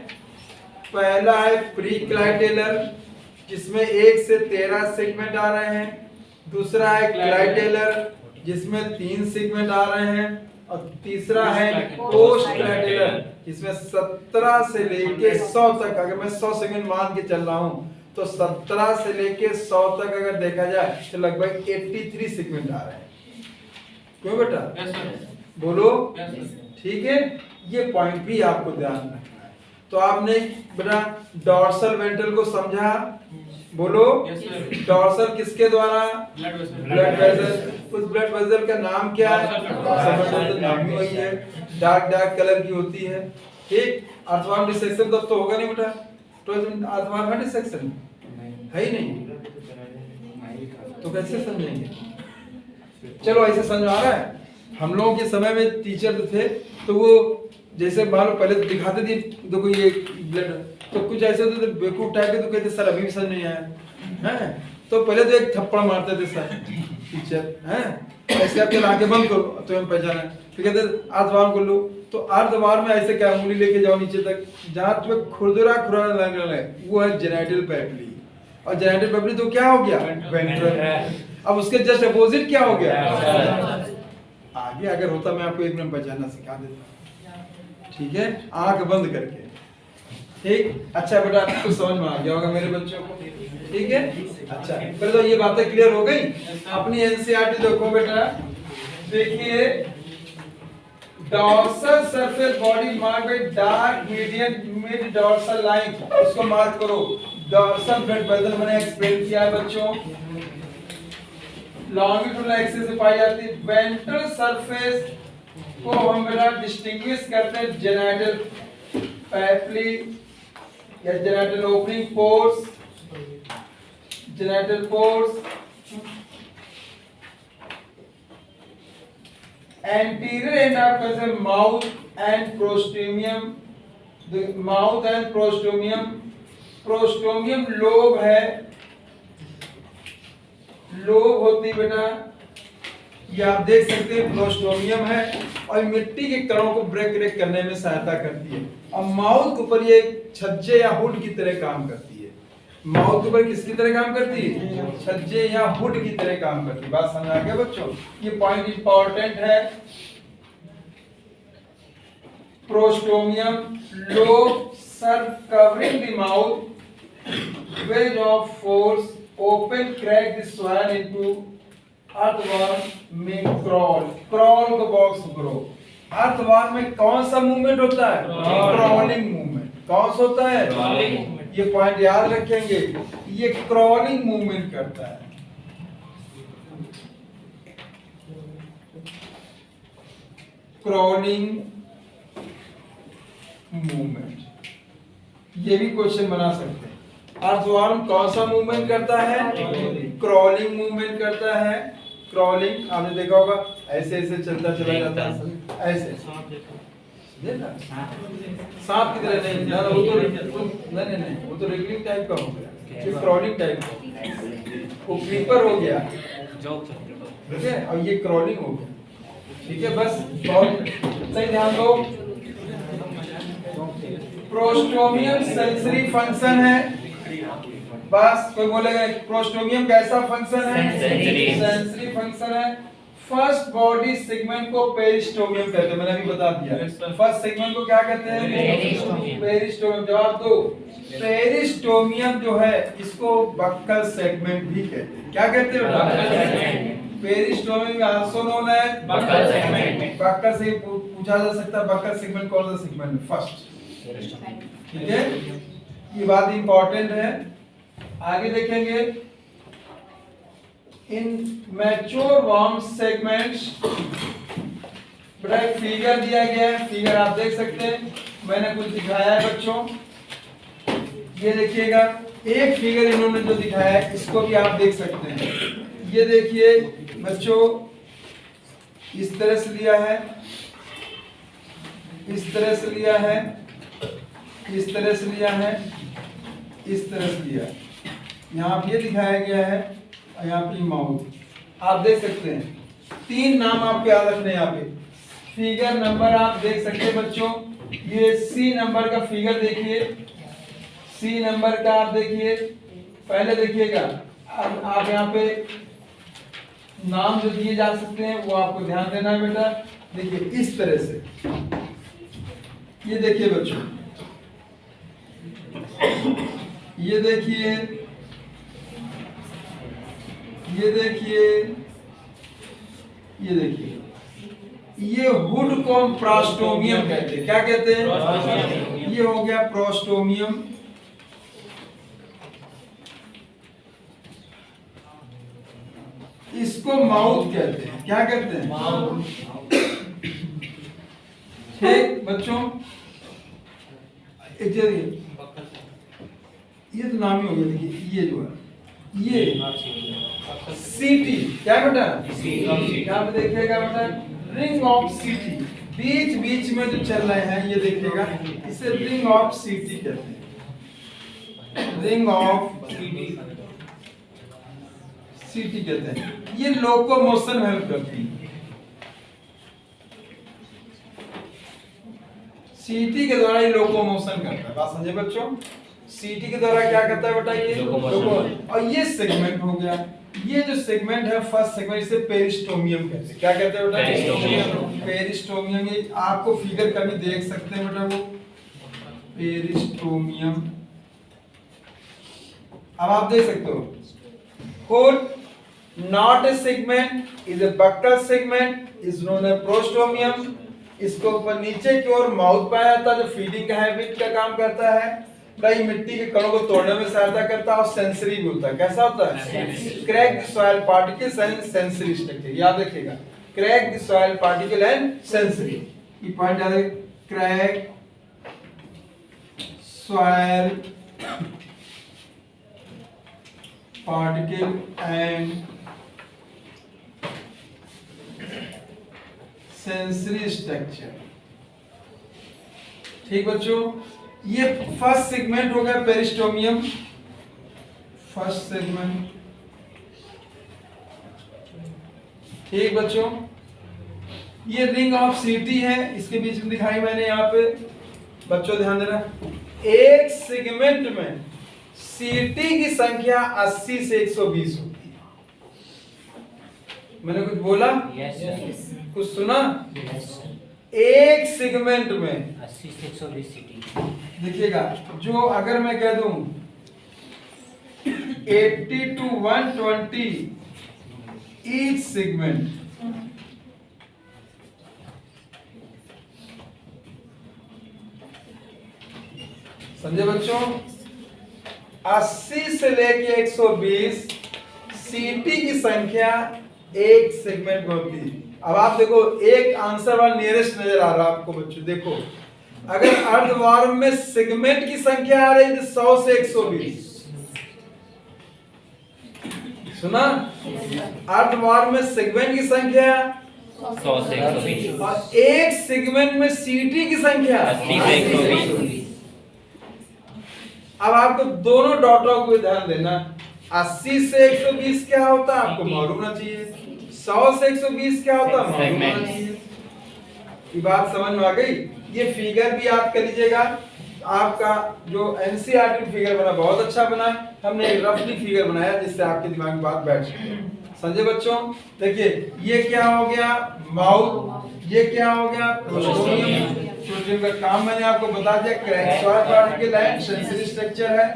पहला है प्री क्लाइटेलर, जिसमें 1 से 13 सेगमेंट आ रहे हैं। दूसरा है क्लाइटेलर, जिसमें 3 सेगमेंट आ रहे हैं। और तीसरा है पोस्ट क्लाइटेलर, जिसमें 17 से लेके 100 तक। अगर मैं 100 सेगमेंट मान के चल रहा हूं तो 17 से लेके 100 तक अगर देखा जाए तो लगभग 83 सेगमेंट आ रहे हैं। क्यों बेटा? बोलो। ठीक है, ये पॉइंट भी आपको ध्यान रखना है। तो आपने बेटा डॉर्सल वेंट्रल को समझा? बोलो। डॉर्सल किसके द्वारा? Blood vessel. उस ब्लड वेसल का नाम क्या है? नाम भी वही है, डार्क कलर की होती है। ठीक, अर्थवर्म डिसेक्शन तो होगा नहीं बेटा? तो अर्थवर्म है डिसेक्शन है ही नहीं, तो कैसे समझेंगे? चलो ऐसे समझ आ रहा है। हम लोगों के समय में टीचर थे तो वो जैसे मान लो पहले तो दिखाते थे, देखो ये ब्लड, तो कुछ ऐसे होते थे बेवकूफ टाइप के, तो कहते सर अभी भी समझ नहीं आया हैं। तो पहले तो एक थप्पड़ मारते थे सर टीचर, हैं ऐसे आपके आंखें बंद करो तो हम पहचाना। फिर कहते अर्धवार कर लो, तो अर्धवार में ऐसे क्या उंगली लेके जाओ नीचे तक, जहां तुम्हें खुरदुरा खुरदुरा लगने लगे वो है जेनाइटल पेपली। और जेनाइटल पेपली तो क्या हो गया? वेंट्रल। अब उसके जस्ट अपोजिट क्या हो गया? आगे अगर होता मैं आपको 1 मिनट पहचानना सिखा देता। ठीक है, आंख बंद करके। ठीक, अच्छा बेटा आपको समझ में आ गया होगा मेरे बच्चों को? ठीक है, अच्छा पहले तो ये बातें क्लियर हो गई। अपनी एनसीईआरटी देखो बेटा, देखिए dorsal surface body mark bye dark median mid dorsal line, इसको मार्क करो। डॉर्सल ब्लड वेसल मैंने एक्सप्लेन किया है बच्चों, लॉन्गिट्यूडनल एक्सिस से पाई जाती है। वेंट्रल सरफेस को हम बेटा डिस्टिंग्विश करते हैं जेनाइटल पैपली या genital opening pores, genital pores, anterior end of the mouth and prostomium, the mouth and prostomium, prostomium lobe है, लोब होती बेटा, ये आप देख सकते हैं प्रोस्टोमियम है और मिट्टी के कणों को ब्रेक करने में सहायता करती है। और माउथ के ऊपर ये छज्जे या हुड की तरह काम करती है। माउथ के ऊपर किसकी तरह काम करती है? छज्जे या हुड की तरह काम करती है। बात समझ आ गया बच्चों? ये पॉइंट इंपॉर्टेंट है। Prostomium lobe serve covering the mouth, wedge of force open crack the soil into earthworm में क्रॉल, क्रॉल को बॉक्स करो। अर्थवर्म में कौन सा मूवमेंट होता है? Crawling movement. कौन सा होता है? Crawling movement. ये पॉइंट याद रखेंगे, ये क्रॉलिंग मूवमेंट करता है। क्रॉलिंग मूवमेंट, ये भी क्वेश्चन बना सकते हैं। अर्थवर्म कौन सा मूवमेंट करता है? क्रॉलिंग मूवमेंट करता है। क्रॉलिंग आपने देखा होगा, ऐसे ऐसे चलता चला जाता है, ऐसे देखा सांप की तरह नहीं ना, वो तो नहीं वो तो रिगलिंग टाइप का हो गया, ये क्रॉलिंग टाइप का, वो क्रीपर हो गया, ठीक है, और ये क्रॉलिंग हो गया, ठीक है। बस बहुत सही ध्यान दो। प्रोस्टोमियम सेंसरी फंक्शन है। बस कोई बोलेगा प्रोस्टोमियम कैसा फंक्शन है? सेंसरी फंक्शन है। फर्स्ट बॉडी सेगमेंट को पेरिस्टोमियम कहते हैं, मैंने अभी बता दिया। फर्स्ट सेगमेंट को क्या कहते हैं? पेरिस्टोमियम। जवाब दो। पेरिस्टोमियम जो है इसको बक्कल सेगमेंट भी कहते हैं। क्या कहते हैं? पेरिस्टोमियम आल्सो नोन है बक्कल सेगमेंट। बक्कल से पूछा जा सकता है बक्कल सेगमेंट कौन सा सेगमेंट है? फर्स्ट, ठीक है, ये बात इंपॉर्टेंट है। आगे देखेंगे, इन मैच्योर वर्म सेगमेंट्स, बड़ा एक फिगर दिया गया है, फिगर आप देख सकते हैं, मैंने कुछ दिखाया है बच्चों, ये देखिएगा, एक फिगर इन्होंने जो दिखाया है इसको भी आप देख सकते हैं। ये देखिए बच्चों, इस तरह से लिया है, इस तरह से लिया है, इस तरह से लिया है, इस तरह से लिया है। यहाँ पे ये दिखाया गया है और यहाँ पे माउथ आप देख सकते हैं। तीन नाम आपको याद रखने हैं यहाँ पे। फिगर नंबर आप देख सकते हैं बच्चों, ये सी नंबर का फिगर देखिए, सी नंबर का आप देखिए, पहले देखिएगा। अब आप यहाँ पे नाम जो दिए जा सकते हैं वो आपको ध्यान देना है बेटा। देखिए इस तरह से, ये देखिए बच्चों, ये देखिए, ये देखिए, ये देखिए, ये हुड को हम प्रोस्टोमियम कहते हैं। क्या कहते हैं? ये हो गया प्रोस्टोमियम। इसको माउथ कहते हैं। क्या कहते हैं? माउथ। ठीक बच्चों, ये तो नाम ही हो गया। देखिए ये जो है, ये सीटी, क्या बेटा? यहाँ पे देखिएगा बेटा, रिंग ऑफ सीटी, बीच बीच में जो चल रहे हैं ये देखिएगा, इसे रिंग ऑफ सीटी कहते हैं। रिंग ऑफ सीटी कहते हैं। ये लोकोमोशन हेल्प करती है। सीटी के द्वारा ये लोकोमोशन करता है। बात समझे बच्चों? सीटी के द्वारा क्या करता है बेटा? ये लोकोमोशन। और ये सेगमेंट हो गया, ये जो सेगमेंट है फर्स्ट सेगमेंट, इसे पेरिस्टोमियम कहते हैं। क्या कहते हैं बेटा? पेरिस्टोमियम। ये आपको फिगर कभी देख सकते हैं बेटा, वो पेरिस्टोमियम। अब आप देख सकते हो, whole not a segment is a buccal segment is known as prostomium, इसको ऊपर नीचे की ओर माउथ पाया जाता है जो फीडिंग का हैबिट का काम करता है, कई मिट्टी के कणों को तोड़ने में सहायता करता है और सेंसरी भी होता है। कैसा होता है? Crack the soil particles and sensory structure. याद रखिएगा, crack the soil particle and sensory, ये पॉइंट याद रखिए। Crack soil particle and sensory structure. ठीक बच्चों, ये फर्स्ट सेगमेंट हो गया पेरिस्टोमियम, फर्स्ट सेगमेंट। ठीक बच्चों, ये रिंग ऑफ सीटी है, इसके बीच में दिखाई मैंने यहाँ पे। बच्चों ध्यान देना, एक सेगमेंट में सीटी की संख्या 80 से 120 होती है। मैंने कुछ बोला? यस कुछ सुना? यस। एक सेगमेंट में 80 से 120 सीटी। देखिएगा, जो अगर मैं कह दूं 80 to 120 ईच सेगमेंट, समझे बच्चों? 80 से लेके 120 सीटी की संख्या एक सेगमेंट में होती है। अब आप देखो, एक आंसर वाला नियरेस्ट नजर आ रहा है आपको बच्चों। देखो, अगर अर्धवार्म में सेगमेंट की संख्या आ रही है 100 से 120, सुना? अर्धवार्म में सेगमेंट की संख्या 100 से 120 और एक सेगमेंट में सीटी की संख्या 80 से 120। अब आपको दोनों डॉटों को ध्यान देना, 80 से 120 क्या होता है आपको मालूम होना चाहिए, 100 से 120 क्या होता है मालूम होना चाहिए। ये बात समझ में आ गई? ये फिगर भी याद कर लीजिएगा। आपका जो एनसीईआरटी फिगर बना बहुत अच्छा बना, हमने एक रफली फिगर बनाया जिससे आपके दिमाग में बात बैठ सके। समझे बच्चों? देखिए, ये क्या हो गया माउथ, ये क्या हो गया प्रोस्टोमियम। प्रोस्टोमियम का काम मैंने आपको बता दिया, crack soil particle and sensory structure है।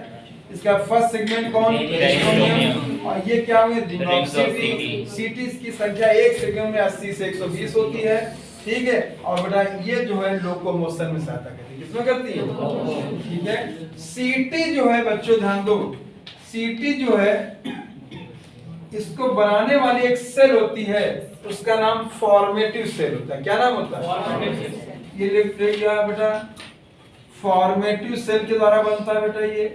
इसका फर्स्ट सेगमेंट कौन? पेरिस्टोमियम। और ये क्या हो गया रिंग ऑफ सीटी। सीटीज की संख्या एक सेगमेंट में 80 से 120 होती है। ठीक है, और बेटा ये जो है लोकोमोशन में सहायता करती है। किसमें करती है? ठीक है। सीटी जो है बच्चों ध्यान दो, सीटी जो है इसको बनाने वाली एक सेल होती है, उसका नाम फॉर्मेटिव सेल होता है। क्या नाम होता है? ये लिख लिया बेटा, फॉर्मेटिव सेल के द्वारा बनता है बेटा ये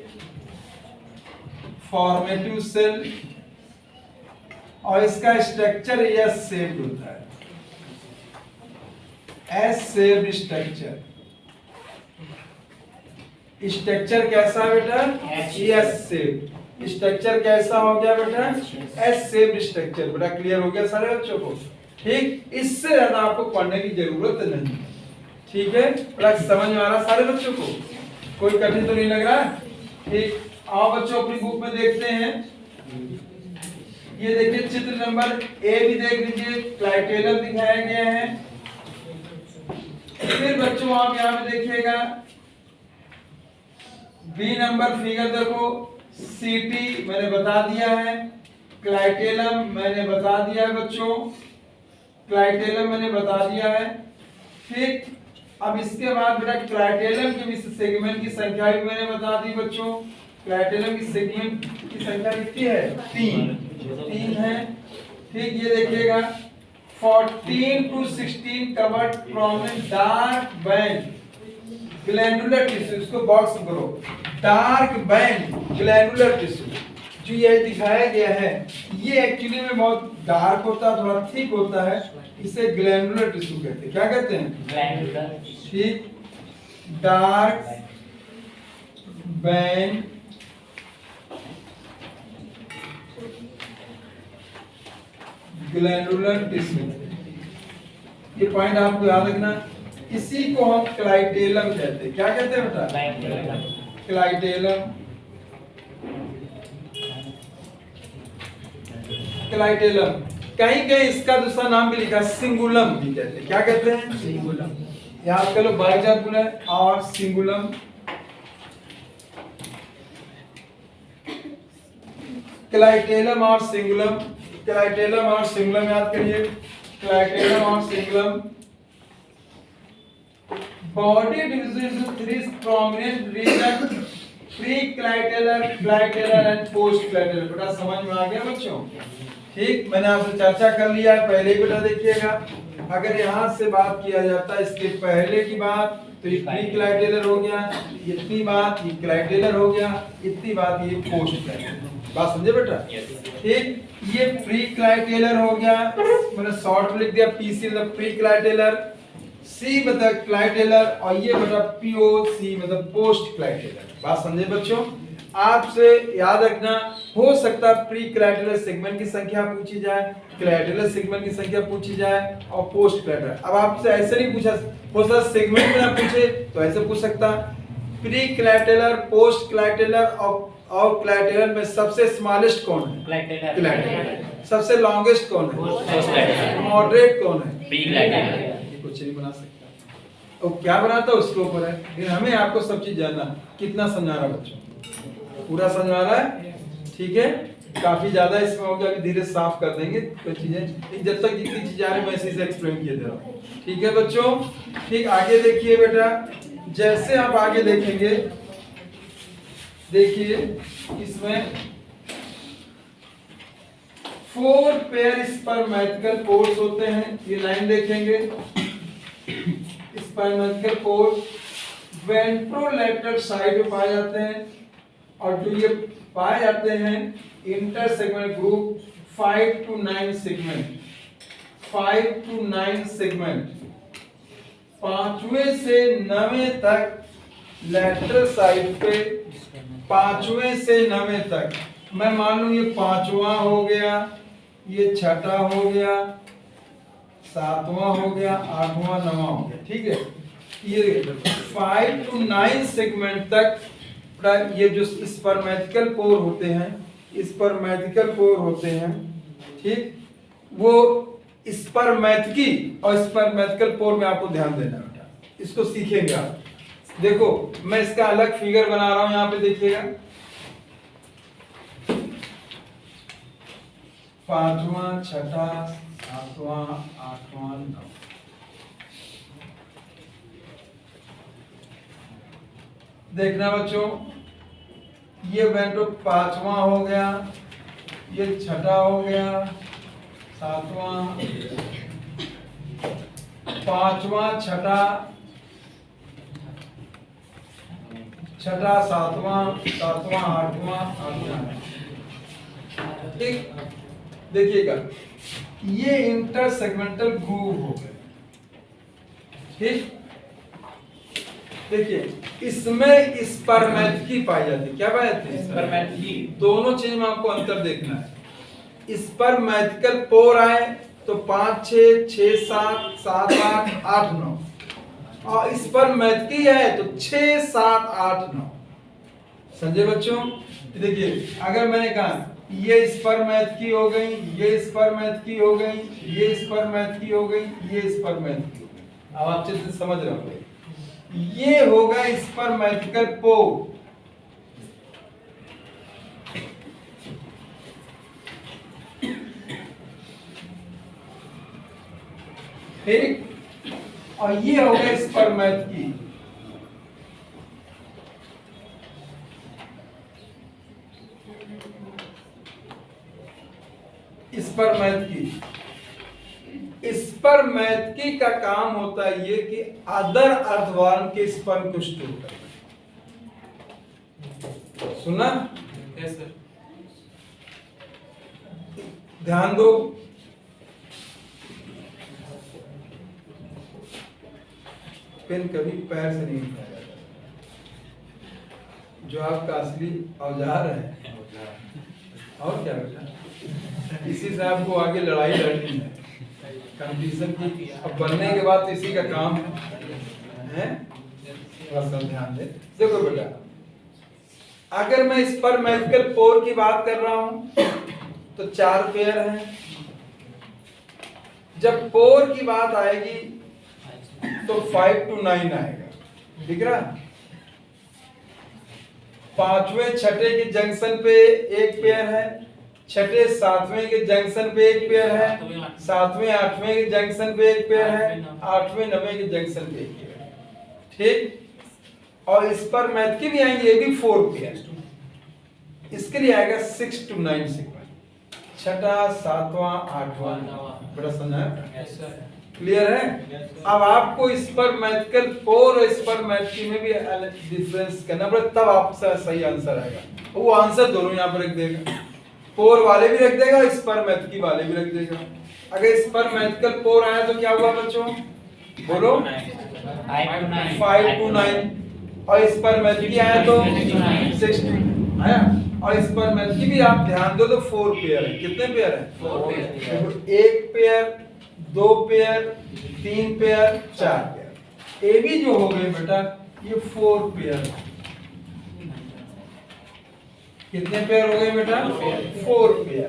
फॉर्मेटिव सेल, और इसका स्ट्रक्चर एस शेप्ड होता है, एस शेप्ड स्ट्रक्चर। स्ट्रक्चर कैसा है बेटा? S shaped. स्ट्रक्चर कैसा हो गया बेटा? S shaped structure. बेटा क्लियर हो गया सारे बच्चों को? ठीक, इससे ज्यादा आपको पढ़ने की जरूरत नहीं। ठीक है, बेटा समझ में आ रहा सारे बच्चों को? कोई कठिन तो नहीं लग रहा? ठीक, आओ बच्चों अपनी बुक में देखते हैं। ये देखिए चित्र नंबर ए भी देख लीजिए, क्लाइटेलम दिखाया गया है। फिर बच्चों आप यहाँ पे देखिएगा बी नंबर फिगर देखो, सीटी मैंने बता दिया है, क्लाइटेलम मैंने बता दिया है बच्चों, क्लाइटेलम मैंने बता दिया है। फिर अब इसके बाद बेटा क्लाइटेलम के भी सेगमेंट की संख्या भी मैंने बता दी बच्चों। क्लाइटेलम की सेगमेंट की संख्या कितनी है? 3 है। ठीक, ये देखिएगा 14 to 16 covered prominent dark band glandular tissue। इसको बॉक्स करो, डार्क बैंड ग्लैंडुलर टिश्यू जो ये दिखाया गया है, ये एक्चुअली में बहुत डार्क होता है, थोड़ा थिक होता है, इसे ग्लैंडुलर टिश्यू कहते हैं। क्या कहते हैं? ग्लैंडुलर। ठीक, डार्क बैंड ग्लैंडुलर टिश्यू, ये पॉइंट आपको याद रखना। इसी को हम क्लाइटेलम कहते हैं। क्या कहते हैं बेटा? क्लाइटेलम। क्लाइटेलम कहीं कहीं इसका दूसरा नाम भी लिखा है, सिंगुलम भी कहते हैं। क्या कहते हैं? सिंगुलम। याद कर लो, बाइजाकुलर और सिंगुलम। क्लाइटेलम और सिंगुलम, क्लाइटेलम और सिंगुलम याद करिए, क्लाइटेलम और सिंगुलम। body division into three prominent region, pre-clitellar, clitellar and post-clitellar। बेटा समझ में आ गया बच्चों? ठीक, मैंने आपसे चर्चा कर लिया है पहले ही। बेटा देखिएगा, अगर यहाँ से बात किया जाता है इसके पहले की बात, तो ये प्री-क्लाइटेलर हो गया, इतनी बात ये क्लाइटेलर हो गया, इतनी बात ये पोस्ट-क्लाइटेलर। बात समझे बेटा? ठीक, ये प्री-क्लाइटेलर हो गया, मैंने शॉर्ट में लिख दिया पीसी मतलब प्री-क्लाइटेलर, सी मतलब क्लाइटेलर, और ये मतलब पीओसी मतलब पोस्ट क्लाइटेलर। बात समझे बच्चों? आपसे याद रखना, हो सकता है प्री क्लाइटेलर सेगमेंट की संख्या पूछी जाए, क्लाइटेलर सेगमेंट की संख्या पूछी जाए और पोस्ट क्लाइटेलर। अब आपसे ऐसे नहीं पूछा, हो सकता सेगमेंट में ना पूछे तो ऐसे पूछ सकता, प्री क्लाइटेलर, पोस्ट क्लाइटेलर और क्लाइटेलर में सबसे स्मॉलेस्ट कौन है? क्लाइटेलर। सबसे लॉन्गेस्ट कौन है? मॉडरेट कौन है? Pre clitellar. कुछ नहीं बना सकता, और क्या बनाता है उसके ऊपर है। लेकिन हमें आपको सब चीज जानना। कितना समझा रहा बच्चों? पूरा समझा रहा है? ठीक है, काफी ज्यादा इसमें हो गया, अभी धीरे साफ कर देंगे कुछ चीजें। जब तक जितनी चीजें आ रही मैं इसी से एक्सप्लेन किए दे रहा हूँ। ठीक है बच्चों? ठीक, आगे देखिए बेटा, जैसे आप आगे देखेंगे, देखिए इसमें 4 पेयर स्पर्मेटिकल पोर्स होते हैं। ये लाइन देखेंगे, स्पर्मेटिकल पोर्स वेंट्रोलैटरल साइड में पाए जाते हैं, और जो ये पाए जाते हैं inter segment group 5 to 9 segment, 5 to 9 segment, 5वें से 9वें तक लैटरल साइड पे, 5वें से 9वें तक। मैं मान लूं ये 5वां हो गया, ये 6ठा हो गया, 7वां हो गया, 8वां 9वां हो गया। ठीक है, ये 5 to 9 सेगमेंट तक ये जो स्पर्मेटिकल पोर होते हैं, स्पर्मेटिकल पोर होते हैं, ठीक, वो स्पर्मेटिकी और स्पर्मेटिकल पोर में आपको ध्यान देना बेटा, इसको सीखेंगे आप। देखो मैं इसका अलग फिगर बना रहा हूं, यहाँ पे देखिएगा, 5वां, 6ठा, 7वां, 8वां, 9वां। देखना बच्चों, ये वेंट्रो 5वां हो गया, ये 6ठा हो गया, 7वां, 5वां, 6ठा, 7वां, 8वां, 8वां। ठीक, देखिएगा ये इंटर सेगमेंटल ग्रूव हो गए। ठीक, देखिए इसमें स्पर्मेटिकी पाई जाती है। क्या पाई जाती है? स्पर्मेटिकी। दोनों चीज में आपको अंतर देखना है। स्पर्मेटिकल पोर आए तो 5, 6, 6, 7, 7, 8, 8, 9, और स्पर्मेटिकी है तो 6, 7, 8, 9। समझे बच्चों? देखिए अगर मैंने कहा ये स्पर्मेटिकी हो गई, ये स्पर्मेटिकी हो गई, ये स्पर्मेटिकी हो गई, ये स्पर्मेटिकी हो गई, अब आप अच्छे से समझ रहे होंगे। ये होगा स्पर्मेटिकल पोर, ठीक, और ये होगा स्पर्मेटिकी। स्पर्मेटिकी का काम होता है ये कि अदर अर्थवर्म के स्पर्म को स्टोर करना। सुना? Yes sir. ध्यान दो, पेन कभी पैर से नहीं उठाया जाता, जो आपका असली औजार है। और क्या बेटा, इसी से आपको आगे लड़ाई लड़नी है, कंपटीशन की। अब बनने के बाद तो इसी का काम है। थोड़ा सा ध्यान दे। देखो बेटा, अगर मैं स्पर्मेटिकल पोर की बात कर रहा हूं तो 4 पेयर हैं। जब पोर की बात आएगी तो 5 to 9 आएगा। दिख रहा? 5वें 6ठे के जंक्शन पे एक पेयर है, 6ठे 7वें के जंक्शन पे एक पेयर है, 7वें 8वें के जंक्शन पे एक पेयर है, 8वें 9वें के जंक्शन पे एक पेयर है। ठीक, और इस पर मैथ की भी आएंगे, ये भी 4 पेयर, इसके लिए आएगा 6 to 9 सेगमेंट, छठा, सातवां, आठवां, बड़ा समझा है? Yes sir. क्लियर है? अब आपको इस पर मैथकल 4 और इस पर मैथ की में भी डिफरेंस करना पड़ेगा, तब आपका सही आंसर आएगा। वो आंसर दोनों यहाँ पर रख देगा, 4 वाले भी रख देगा, इस पर मैथ की वाले भी रख देगा। अगर इस पर मैथकल 4 आया तो क्या हुआ बच्चों, बोलो? 5 to 9, और इस पर मैथ की आया तो 6 आया, और इस पर मैथ की भी आप ध्यान दो तो 4 पेयर है। कितने पेयर है? 4 पेयर। देखो, 1 पेयर, 2 पेयर, 3 पेयर, 4 पेयर। ये भी जो हो गए बेटा ये 4 पेयर। कितने पेयर हो गए बेटा? 4 पेयर।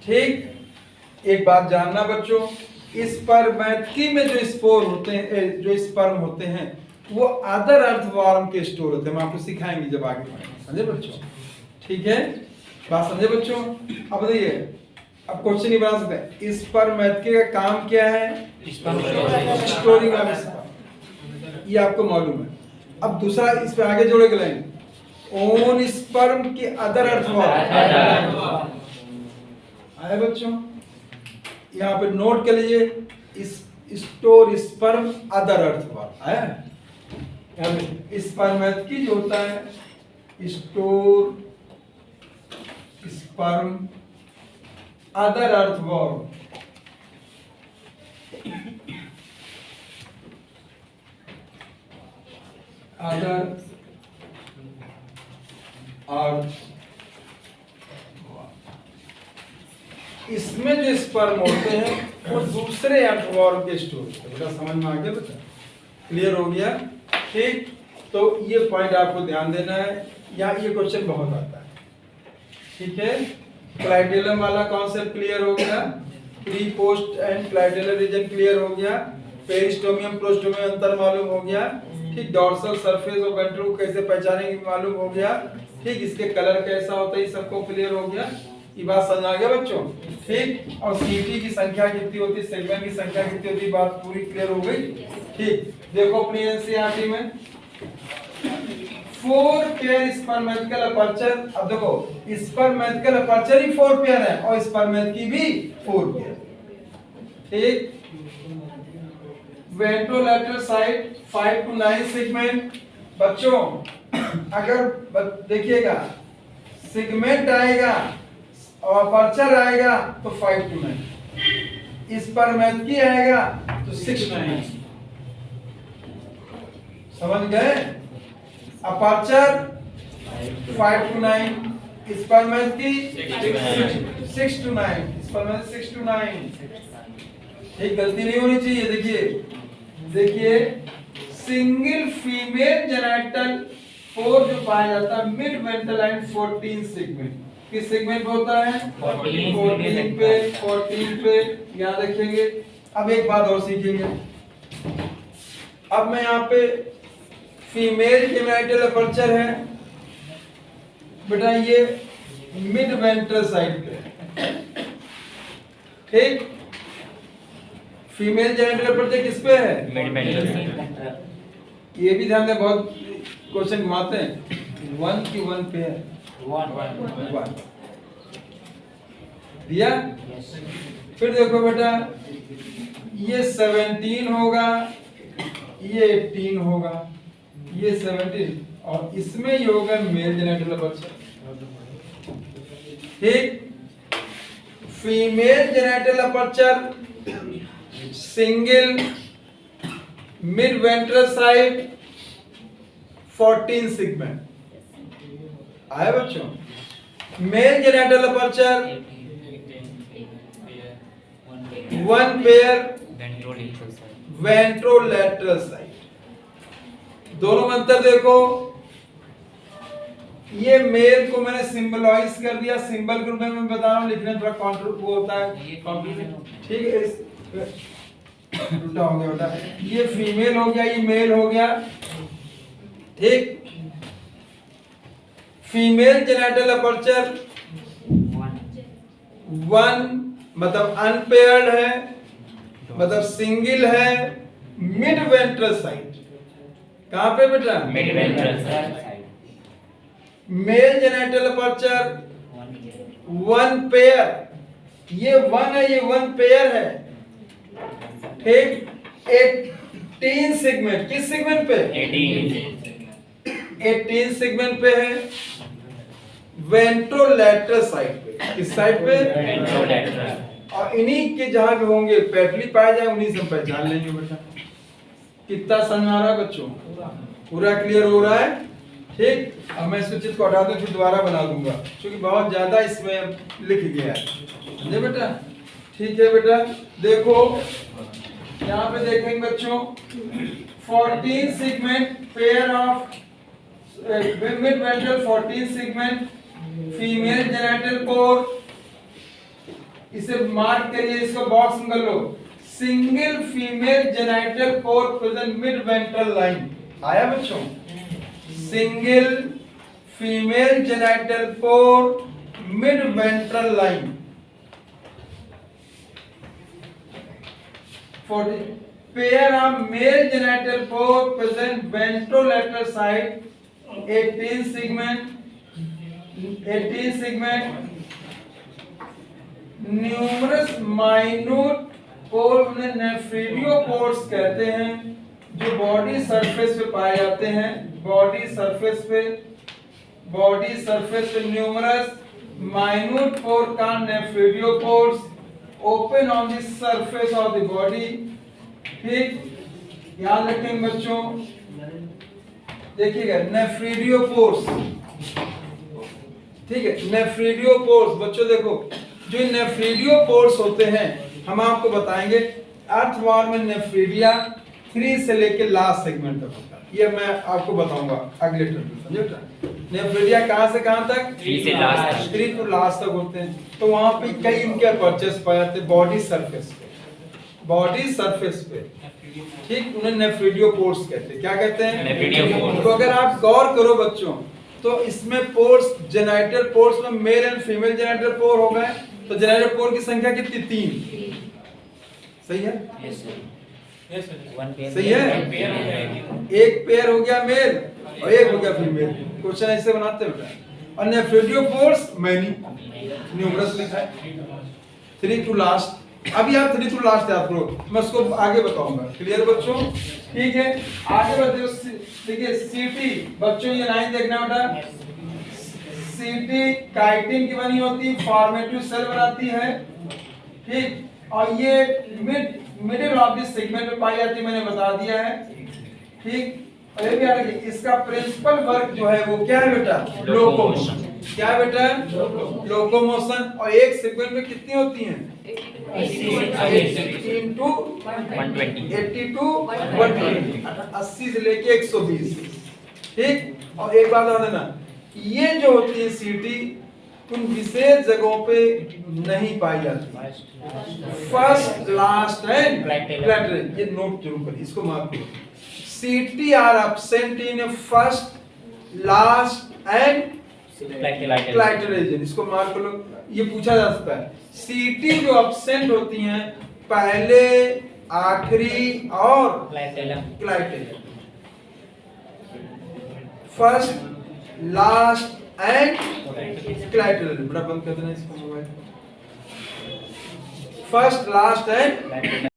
ठीक, एक बात जानना बच्चों, इस पर मैथ की में जो स्पोर होते हैं, जो स्पर्म होते हैं, वो अदर अर्थवर्म के स्टोर होते हैं। हम आपको सिखाएंगे जब आगे पढ़ेंगे, समझे बच्चों? ठीक है, बात समझे बच्चों? अब बताइए, अब क्वेश्चन ही बना सकते हैं, इस पर मैथ के का काम क्या है? स्टोरिंग ऑफ स्पर्म, ये आपको मालूम है। अब दूसरा इस पे आगे जोड़े लाइन, ओन स्पर्म के अदर अर्थवर्म आया बच्चों? यहाँ पे नोट कर लीजिए, इस स्टोर स्पर्म अदर अर्थवर्म आया। यहाँ पे स्पर्म मैथ की जो होता है, store sperm other earthworm, other earth, इसमें जो स्पर्म होते हैं वो दूसरे अर्थवर्म के स्टोर होते हैं। बेटा समझ में आ गया बेटा? क्लियर हो गया? ठीक, तो ये पॉइंट आपको ध्यान देना है, यहाँ ये क्वेश्चन बहुत आता है। ठीक है, क्लाइडेलम वाला कॉन्सेप्ट क्लियर हो गया, pre post and clitellar region clear हो गया, पेरिस्टोमियम प्रोस्टोमियम अंतर मालूम हो गया। ठीक, डॉर्सल सरफेस और वेंट्रल को कैसे पहचानेंगे मालूम हो गया। ठीक, इसके कलर कैसा होता है ये सबको क्लियर हो गया। ये बात समझ आ गया बच्चों? ठीक, और सीटी की संख्या कितनी होती है, सेगमेंट की संख्या कितनी होती है, बात पूरी क्लियर हो गई। ठीक, देखो अपनी एनसीईआरटी में 4 पेयर स्पर्मेटिकल अपर्चर। अब देखो स्पर्मेटिकल अपर्चर ही 4 पेयर है और स्पर्मेट की भी 4 पेयर। ठीक, वेंट्रोलैटरल साइड 5 to 9 सेगमेंट। बच्चों अगर देखिएगा सेगमेंट आएगा और अपर्चर आएगा तो 5 to 9, स्पर्मेट की आएगा तो 6 to 9। समझ गए? अपर्चर 5 to 9, स्पर्मेट की 6 to 9, स्पर्मेट 6 to 9। एक गलती नहीं होनी चाहिए। देखिए सिंगल फीमेल जेनिटल 4 जो पाया जाता है मिड वेंट्रल लाइन 14 सेगमेंट, किस सेगमेंट होता है? 14 पे याद रखेंगे। अब एक बात और सीखेंगे, अब मैं यहाँ पे फीमेल जेनिटल अपर्चर है बेटा, ये मिड वेंट्रल साइड पे। ठीक, फीमेल जेनिटल अपर्चर किस पे है? Mid ventral side. ये भी ध्यान दें, बहुत क्वेश्चन घुमाते हैं। 1 की 1 पे है, 1 दिया। फिर देखो बेटा ये 17 होगा, ये 18 होगा, ये 17 और इसमें ये होगा मेल जेनिटल अपर्चर। ठीक, female genital aperture single mid ventral side 14 segment आया बच्चों। Male genital aperture 1 pair ventrolateral side. दोनों में अंतर देखो, ये मेल को मैंने सिंबलाइज कर दिया, सिंबल के रूप में मैं बता रहा हूं, लिखने थोड़ा काउंटर वो होता है। ठीक है, उल्टा हो गया बेटा, ये फीमेल हो गया, ये मेल हो गया। ठीक, फीमेल जेनिटल अपर्चर 1 मतलब अनपेयर्ड है, मतलब सिंगल है, मिड वेंट्रल साइड कहाँ पे बेटा? Mid ventral side. Mail genital aperture 1 pair, ये 1 है, ये 1 पेयर है, ठीक। 18 सेगमेंट, किस सेगमेंट पे? 18 सेगमेंट पे है, वेंट्रोलैटरल साइड पे। किस साइड पे? वेंट्रोलैटरल। और इन्हीं के जहां भी होंगे पेटली पाए जाए उन्हीं से हम पहचान लेंगे बेटा। कितना समझ आ रहा है बच्चों? पूरा क्लियर हो रहा है, ठीक। अब मैं इसको चित्र को हटा दूं फिर दोबारा बना दूंगा क्योंकि बहुत ज्यादा इसमें लिख गया है, समझे बेटा? ठीक है बेटा, देखो यहाँ पे देखेंगे बच्चों 14 segment pair of mid ventral 14 segment female genital pore, इसे मार्क करिए, इसको बॉक्स में कर लो। Single female genital pore present mid ventral line. आया बच्चों? Single female genital pore mid ventral line. 40 pair of male genital pore present ventrolateral side 18 segment numerous minute pore उन्हें nephridiopores कहते हैं जो बॉडी सरफेस पे पाए जाते हैं। बॉडी सरफेस पे न्यूमरस माइन्यूट पोर का nephridiopores open on the surface of the body, ठीक। याद रखेंगे बच्चों, देखिएगा नेफ्रिडियोपोर्स, ठीक है। नेफ्रिडियोपोर्स बच्चों देखो, जो नेफ्रिडियोपोर्स होते हैं हम आपको बताएंगे अर्थवॉर्म में नेफ्रिडिया 3 से लेके लास्ट सेगमेंट तक होता है, ये मैं आपको बताऊंगा अगले टर्म में, समझे बेटा? नेफ्रिडिया कहां से कहां तक? 3 से लास्ट तक। 3 to लास्ट तक होते हैं। तो वहां पे कई इनके अपर्चर्स पाए जाते हैं बॉडी सरफेस पे, ठीक। उन्हें नेफ्रिडियोपोर्स कहते हैं। क्या कहते हैं? नेफ्रिडियोपोर्स। तो अगर आप गौर करो बच्चों तो इसमें पोर्स, जेनिटल पोर्स में मेल एंड फीमेल जेनिटल पोर हो गए, तो जेनिटल पोर की संख्या कितनी? 3। सही है? Yes sir. One pair. सही है? एक पेयर हो गया मेल और एक हो गया फीमेल। क्वेश्चन ऐसे बनाते हैं बेटा। और नेफ्रिडियोपोर्स मैनी, न्यूमरस लिखा है 3 to लास्ट। अभी आप 3 to लास्ट याद करो, मैं उसको आगे बताऊंगा। क्लियर बच्चों? ठीक है, आगे बढ़ते। देखिए सीटी बच्चों, ये लाइन देखना बेटा। सीटी काइटिन की बनी होती है, फॉर्मेटिव सेल बनाती है, ठीक। और ये मिडिल ऑफ दिस सेगमेंट में पाई जाती है, मैंने बता दिया है, ठीक। और ये भी याद रखिए, इसका प्रिंसिपल वर्क जो है वो क्या है बेटा? लोकोमोशन। क्या है बेटा? लोकोमोशन। और एक सेगमेंट में कितनी होती हैं? 80 into 120। 80 to 120, 80 से लेके 120, ठीक। और एक बात और देना, ये जो होती है सीटी उन विशेष जगहों पे नहीं पाई जाती। फर्स्ट, लास्ट एंड प्लेटरल, ये नोट जरूर करिए, इसको मार्क करो। Setae are absent in first, last and clitellar region, इसको मार्क कर लो। ये पूछा जा सकता है, सीटी जो एब्सेंट होती हैं पहले, आखिरी और क्लाइटेल, फर्स्ट, लास्ट एंड क्लाइटेल। बड़ा बंद कर देना इसको मोबाइल। First, last and